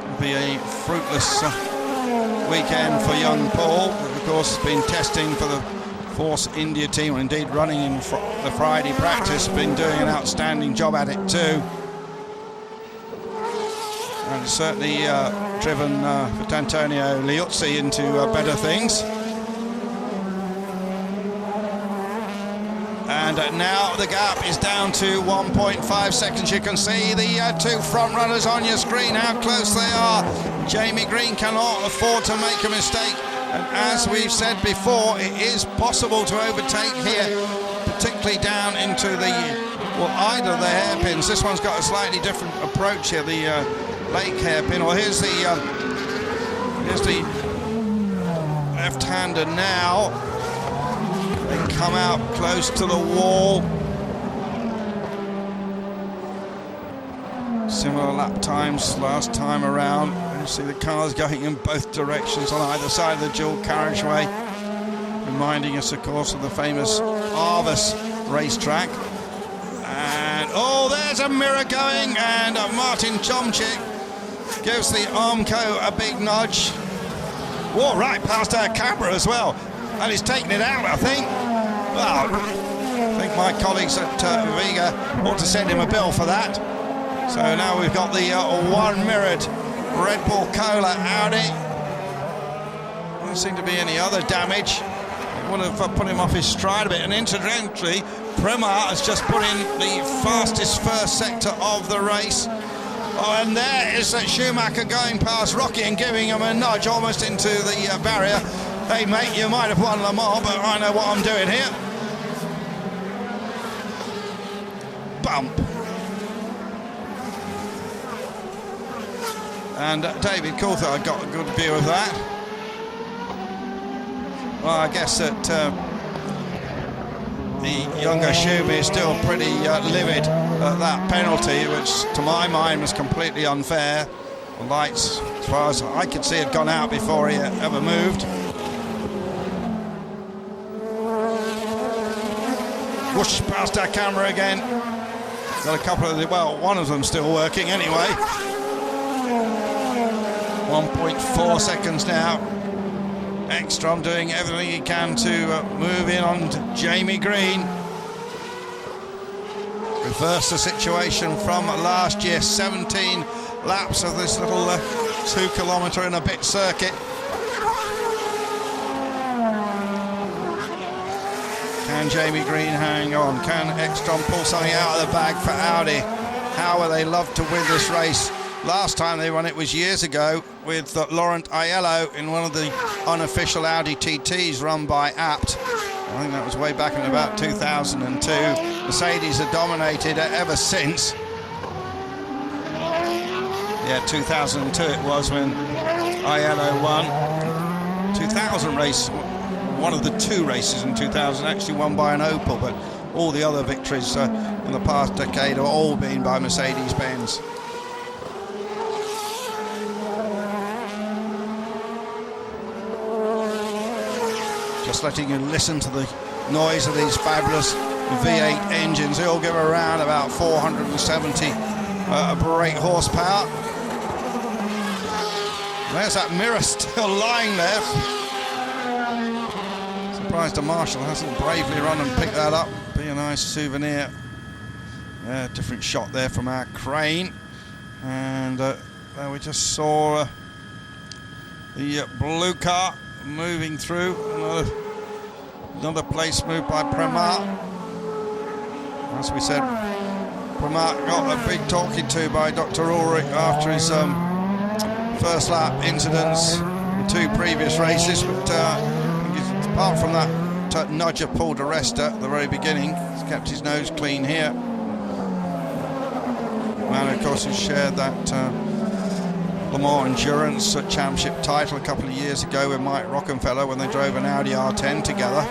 It'll be a fruitless weekend for young Paul, who of course has been testing for the Force India team, and indeed running in the Friday practice, been doing an outstanding job at it too. And it's certainly driven Antonio Liuzzi into better things. And now the gap is down to 1.5 seconds. You can see the 2 front runners on your screen, how close they are. Jamie Green cannot afford to make a mistake. And as we've said before, it is possible to overtake here, particularly down into the, well, either of the hairpins. This one's got a slightly different approach here, the lake hairpin. Well, here's the left-hander now. They come out close to the wall. Similar lap times last time around. You see the cars going in both directions on either side of the dual carriageway, reminding us, of course, of the famous Arvis racetrack. And oh, there's a mirror going, and Martin Tomczyk gives the Armco a big nudge. Whoa, right past our camera as well, and he's taking it out, I think. Well, I think my colleagues at Vega ought to send him a bill for that. So now we've got the one mirrored Red Bull Cola Audi. Doesn't seem to be any other damage. It would have put him off his stride a bit. And incidentally, Premar has just put in the fastest first sector of the race. Oh, and there is Schumacher going past Rocky and giving him a nudge almost into the barrier. Hey mate, you might have won Le Mans, but I know what I'm doing here. Bump. And David Coulthard got a good view of that. Well, I guess that the younger Susie is still pretty livid at that penalty, which to my mind was completely unfair. The lights, as far as I could see, had gone out before he ever moved. Whoosh, past our camera again. Got a couple of well, one of them still working anyway. 1.4 seconds now. Ekstrom doing everything he can to move in on Jamie Green. Reverse the situation from last year. 17 laps of this little 2 kilometre and a bit circuit. Can Jamie Green hang on? Can Ekstrom pull something out of the bag for Audi? How would they love to win this race? Last time they won it was years ago with Laurent Aiello in one of the unofficial Audi TTs run by Abt. I think that was way back in about 2002. Mercedes have dominated ever since. Yeah, 2002 it was when Aiello won. 2000 race, one of the 2 races in 2000, actually won by an Opel, but all the other victories in the past decade have all been by Mercedes-Benz. Just letting you listen to the noise of these fabulous V8 engines. They all give around about 470 brake horsepower. There's that mirror still lying there. Surprised the Marshal hasn't bravely run and picked that up. Be a nice souvenir. Yeah, different shot there from our crane. And we just saw the blue car moving through. Another place moved by Premack. As we said, Premack got a big talking to by Dr. Ulrich after his first lap incidents in 2 previous races, but apart from that nudge of Paul di Resta at the very beginning, he's kept his nose clean here. And of course he's shared that Le Mans Endurance Championship title a couple of years ago with Mike Rockenfeller when they drove an Audi R10 together.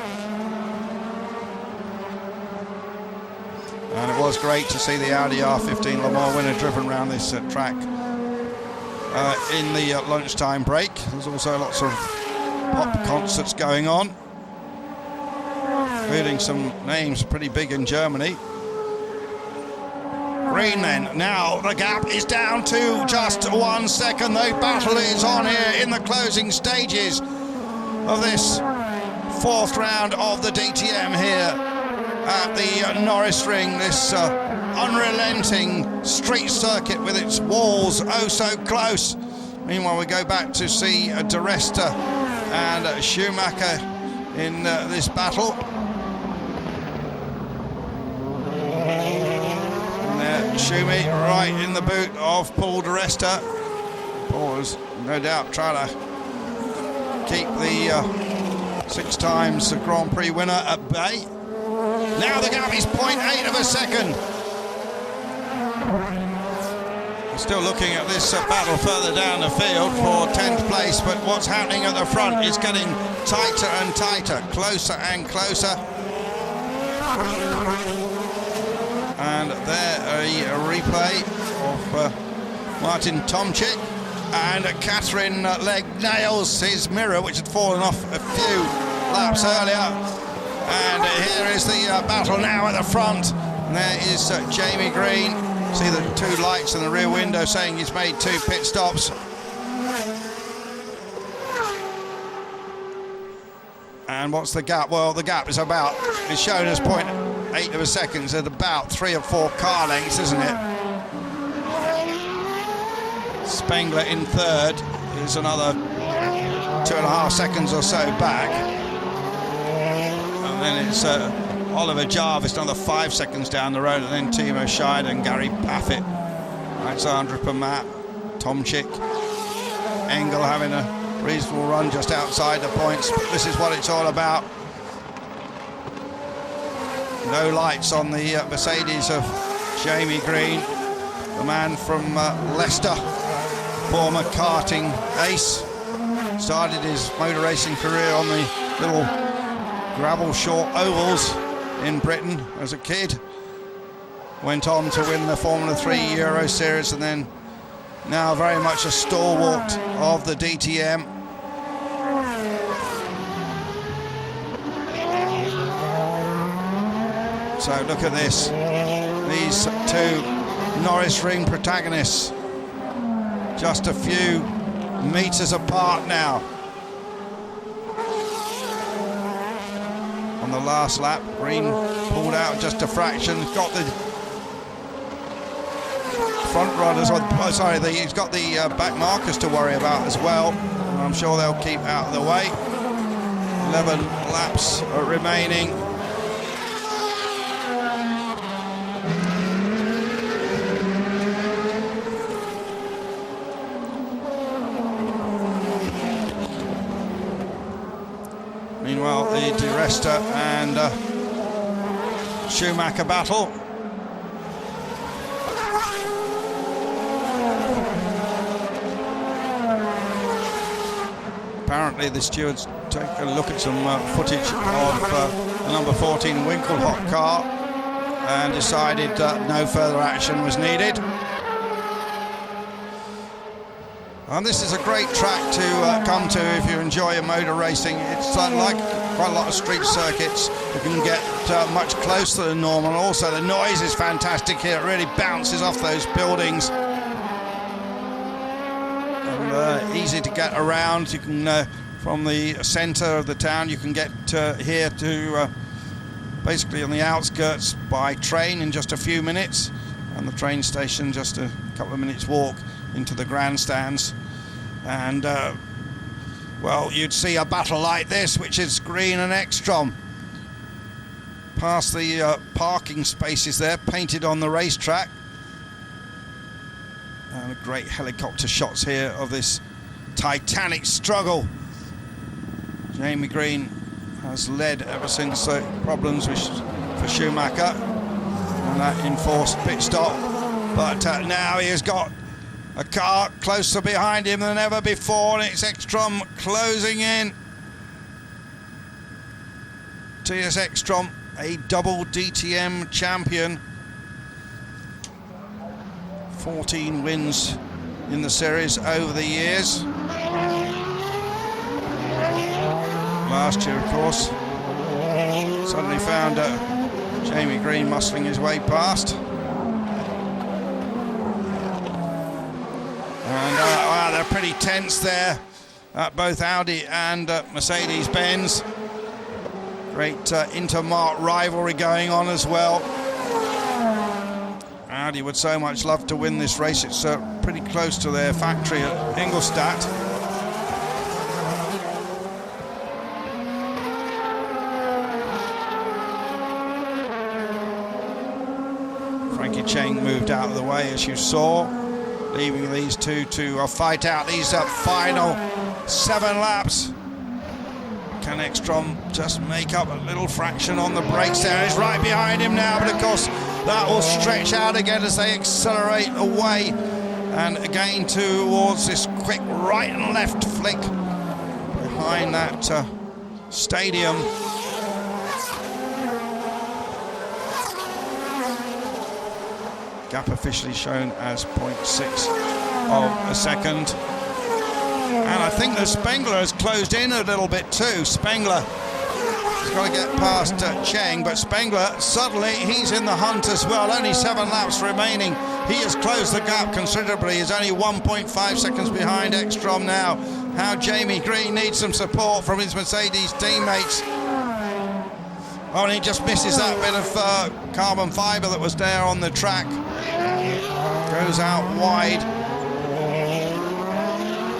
And it was great to see the Audi R15 Le Mans winner driven around this track in the lunchtime break. There's also lots of pop concerts going on, including some names pretty big in Germany. Green then, now the gap is down to just 1 second. The battle is on here in the closing stages of this 4th round of the DTM here at the Norisring, this unrelenting street circuit with its walls oh so close. Meanwhile, we go back to see di Resta and Schumacher in this battle. And there, Schumi right in the boot of Paul di Resta. Paul was no doubt trying to keep the 6 times the Grand Prix winner at bay. Now the gap is 0.8 of a second. We're still looking at this battle further down the field for 10th place, but what's happening at the front is getting tighter and tighter, closer and closer. And there a replay of Martin Tomczyk, and Catherine Legg nails his mirror, which had fallen off a few laps earlier. And here is the battle now at the front. And there is Jamie Green. See the 2 lights in the rear window saying he's made 2 pit stops. And what's the gap? Well, the gap is about, it's shown as 0.8 of a second, at about 3 or 4 car lengths, isn't it? Spengler in 3rd is another 2.5 seconds or so back. And then it's Oliver Jarvis another 5 seconds down the road, and then Timo Scheider and Gary Paffett, Alexandre Premack, Tomczyk, Engel having a reasonable run just outside the points. But this is what it's all about. No lights on the Mercedes of Jamie Green, the man from Leicester. former karting ace. Started his motor racing career on the little gravel short ovals in Britain as a kid. Went on to win the Formula 3 Euro Series, and then now very much a stalwart of the DTM. So look at this, these two Norisring protagonists, just a few meters apart now. On the last lap, Green pulled out just a fraction, got the front runners, he's got the back markers to worry about as well. I'm sure they'll keep out of the way. 11 laps are remaining. Meanwhile, the Di Resta and Schumacher battle. Apparently the stewards take a look at some footage of the number 14 Winkelhock car and decided no further action was needed. And this is a great track to come to if you enjoy motor racing. It's like quite a lot of street circuits. You can get much closer than normal. Also, the noise is fantastic here. It really bounces off those buildings. And easy to get around. You can, from the centre of the town, you can get here to basically on the outskirts by train in just a few minutes. And the train station just a couple of minutes walk into the grandstands. And well, you'd see a battle like this, which is Green and Ekstrom. Past the parking spaces there, painted on the racetrack. And great helicopter shots here of this titanic struggle. Jamie Green has led ever since the problems for Schumacher and that enforced pit stop. But now he has got a car closer behind him than ever before, and it's Ekstrom closing in. T.S. Ekstrom, a double DTM champion. 14 wins in the series over the years. Last year, of course, suddenly found Jamie Green muscling his way past. And wow, they're pretty tense there at both Audi and Mercedes-Benz. Great intermarque rivalry going on as well. Audi would so much love to win this race. It's pretty close to their factory at Ingolstadt. Frankie Cheng moved out of the way, as you saw, leaving these two to fight out these final 7 laps. Can Ekstrom just make up a little fraction on the brakes there? He's right behind him now, but of course that will stretch out again as they accelerate away and again towards this quick right and left flick behind that stadium. Gap officially shown as 0.6 of a second. And I think that Spengler has closed in a little bit too. Spengler has got to get past Cheng, but Spengler, suddenly he's in the hunt as well. Only 7 laps remaining. He has closed the gap considerably. He's only 1.5 seconds behind Ekstrom now. How Jamie Green needs some support from his Mercedes teammates. Oh, and he just misses that bit of carbon fibre that was there on the track. Goes out wide.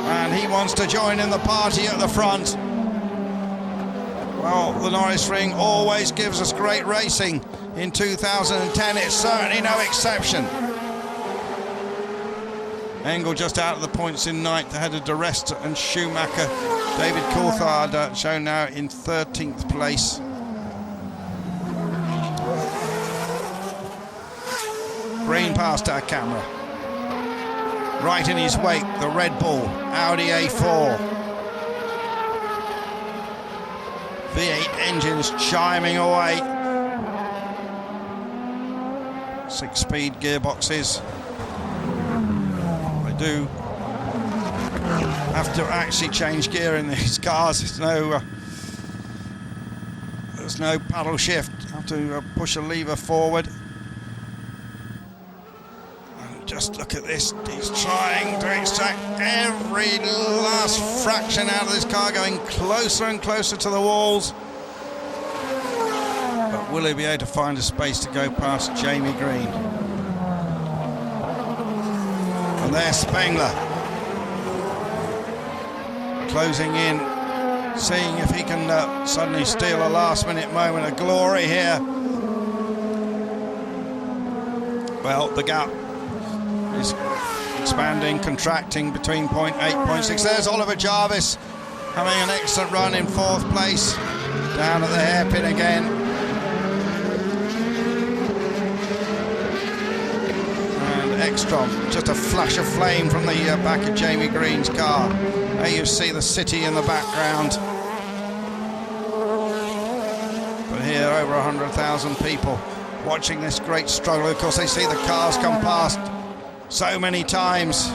And he wants to join in the party at the front. Well, the Norisring always gives us great racing. In 2010, it's certainly no exception. Engel just out of the points in 9th, ahead of Di Resta and Schumacher. David Coulthard shown now in 13th place. Green past our camera. Right in his wake, the Red Bull Audi A4. V8 engines chiming away. 6-speed gearboxes. They do have to actually change gear in these cars. There's no paddle shift. Have to push a lever forward. And just look at this. He's trying to extract every last fraction out of this car, going closer and closer to the walls. But will he be able to find a space to go past Jamie Green? And there's Spengler. Closing in, seeing if he can suddenly steal a last-minute moment of glory here. Well, the gap is expanding, contracting between 0.8, 0.6. There's Oliver Jarvis having an excellent run in 4th place, down at the hairpin again. And Ekstrom, just a flash of flame from the back of Jamie Green's car. There you see the city in the background. But here, over 100,000 people watching this great struggle. Of course, they see the cars come past so many times.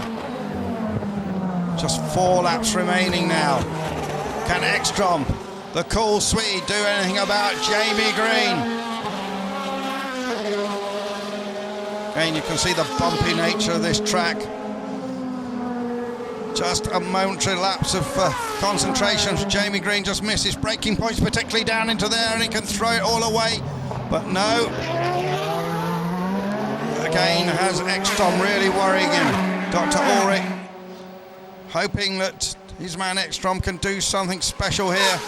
Just 4 laps remaining now. Can Ekstrom, the cool Swede, do anything about Jamie Green? Again, you can see the bumpy nature of this track. Just a momentary lapse of concentration. Jamie Green just misses braking points, particularly down into there, and he can throw it all away. But no. Again, has Ekstrom really worrying him. Dr. Ulrich hoping that his man Ekstrom can do something special here.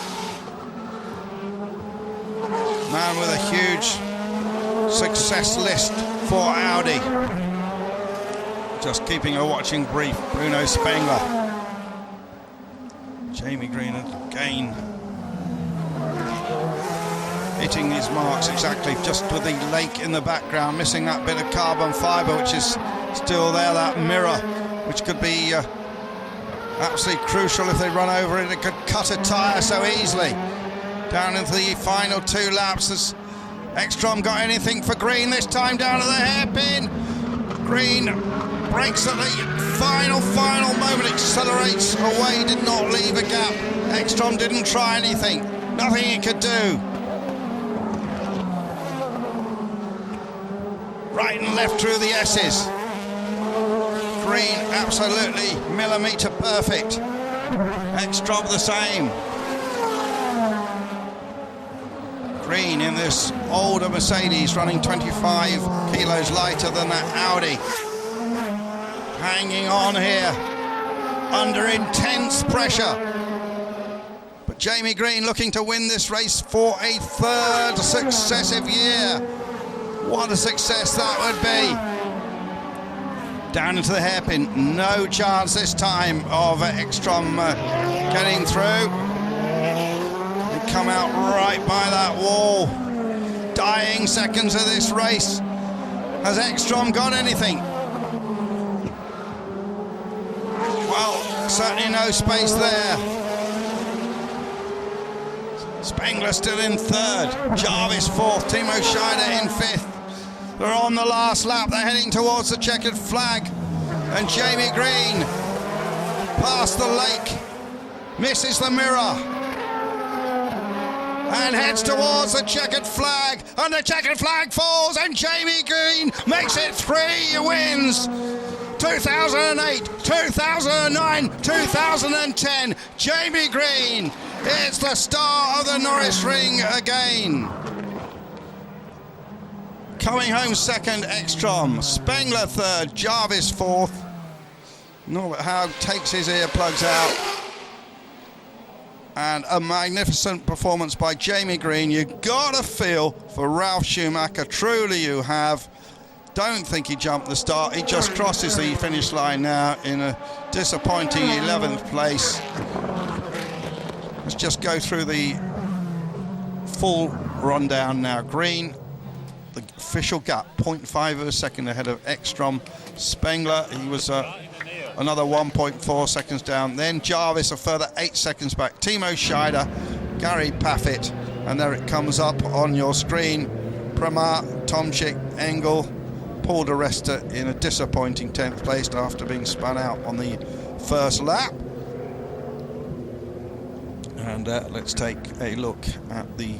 Man with a huge success list for Audi. Just keeping a watching brief, Bruno Spengler. Jamie Green again hitting his marks exactly, just with the lake in the background, missing that bit of carbon fibre which is still there, that mirror, which could be absolutely crucial if they run over it. It could cut a tyre so easily. Down into the final 2 laps. Has Ekstrom got anything for Green this time down at the hairpin? Green brakes at the final moment, accelerates away, did not leave a gap. Ekstrom didn't try anything, nothing he could do. Right and left through the S's. Green absolutely millimetre perfect. Ekstrom the same. Green in this older Mercedes, running 25 kilos lighter than that Audi. Hanging on here, under intense pressure. But Jamie Green looking to win this race for a 3rd successive year. What a success that would be. Down into the hairpin, no chance this time of Ekstrom getting through. They come out right by that wall. Dying seconds of this race. Has Ekstrom got anything? Well, certainly no space there. Spengler still in 3rd, Jarvis 4th, Timo Scheider in 5th. They're on the last lap, they're heading towards the checkered flag. And Jamie Green, past the lake, misses the mirror. And heads towards the checkered flag. And the checkered flag falls, and Jamie Green makes it 3 wins. 2008, 2009, 2010. Jamie Green is the star of the Norisring again. Coming home 2nd, Ekstrom. Spengler 3rd, Jarvis 4th. Norbert Haug takes his earplugs out. And a magnificent performance by Jamie Green. You got a feel for Ralf Schumacher, truly you have. Don't think he jumped the start, he just crosses the finish line now in a disappointing 11th place. Let's just go through the full rundown now. Green, the official gap, 0.5 of a second ahead of Ekstrom. Spengler, he was another 1.4 seconds down. Then Jarvis a further 8 seconds back. Timo Scheider, Gary Paffett, and there it comes up on your screen. Pramar, Tomczyk, Engel, Paul de Resta in a disappointing 10th place after being spun out on the first lap. And let's take a look at the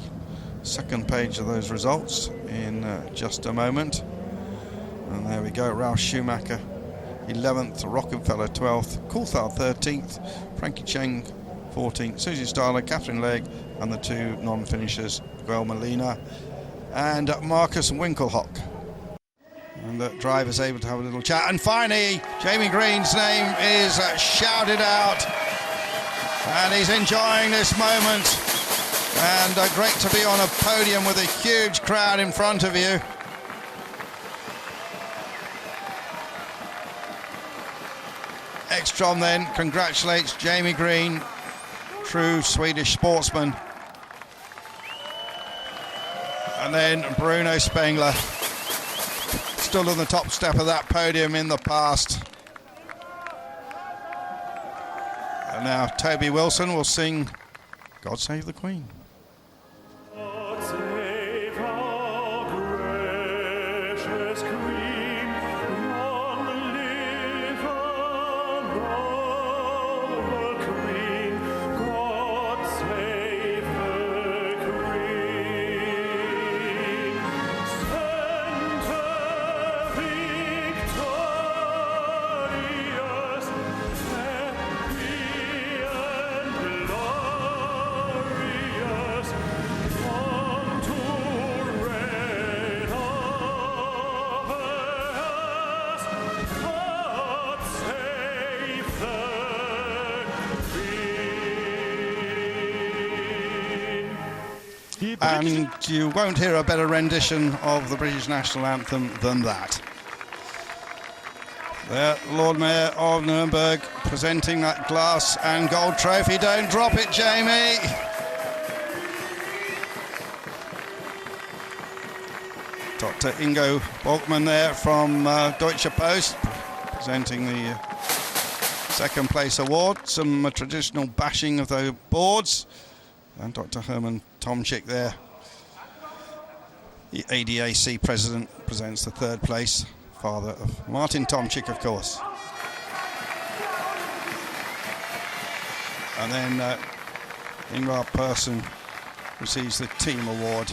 second page of those results in just a moment. And there we go, Ralf Schumacher 11th, Rockefeller 12th, Coulthard 13th, Frankie Cheng 14th, Susie Stoddart, Catherine Legg, and the two non-finishers, Guel Molina and Marcus Winkelhock. And the driver's able to have a little chat. And finally, Jamie Green's name is shouted out. And he's enjoying this moment. And great to be on a podium with a huge crowd in front of you. Ekstrom then congratulates Jamie Green, true Swedish sportsman. And then Bruno Spengler stood on the top step of that podium in the past. And now Toby Wilson will sing God Save the Queen. God save our gracious Queen, long live our noble Queen, God save the Queen, send her victorious, happy and glorious, come to reign over us. God save the Queen. And you won't hear a better rendition of the British National Anthem than that. There, Lord Mayor of Nuremberg presenting that glass and gold trophy. Don't drop it, Jamie. Dr. Ingo Bolkman there from Deutsche Post presenting the second place award. Some traditional bashing of the boards. And Dr. Herman Tomczyk there, the ADAC president, presents the third place. Father of Martin Tomczyk, of course. And then Ingvar Persson receives the team award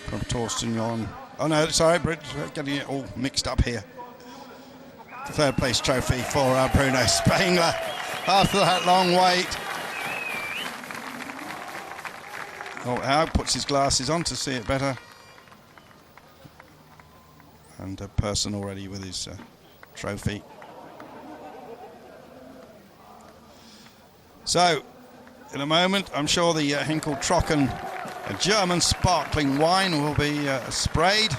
from Torsten Jon. Oh no, sorry, getting it all mixed up here. The third place trophy for Bruno Spengler after that long wait. Oh, Al puts his glasses on to see it better. And a person already with his trophy. So, in a moment, I'm sure the Hinkel Trocken, a German sparkling wine, will be sprayed.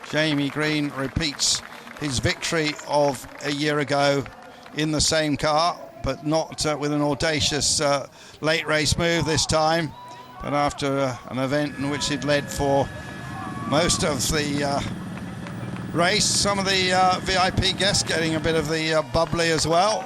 Jamie Green repeats his victory of a year ago in the same car, but not with an audacious late race move this time, but after an event in which he'd led for most of the race. Some of the VIP guests getting a bit of the bubbly as well.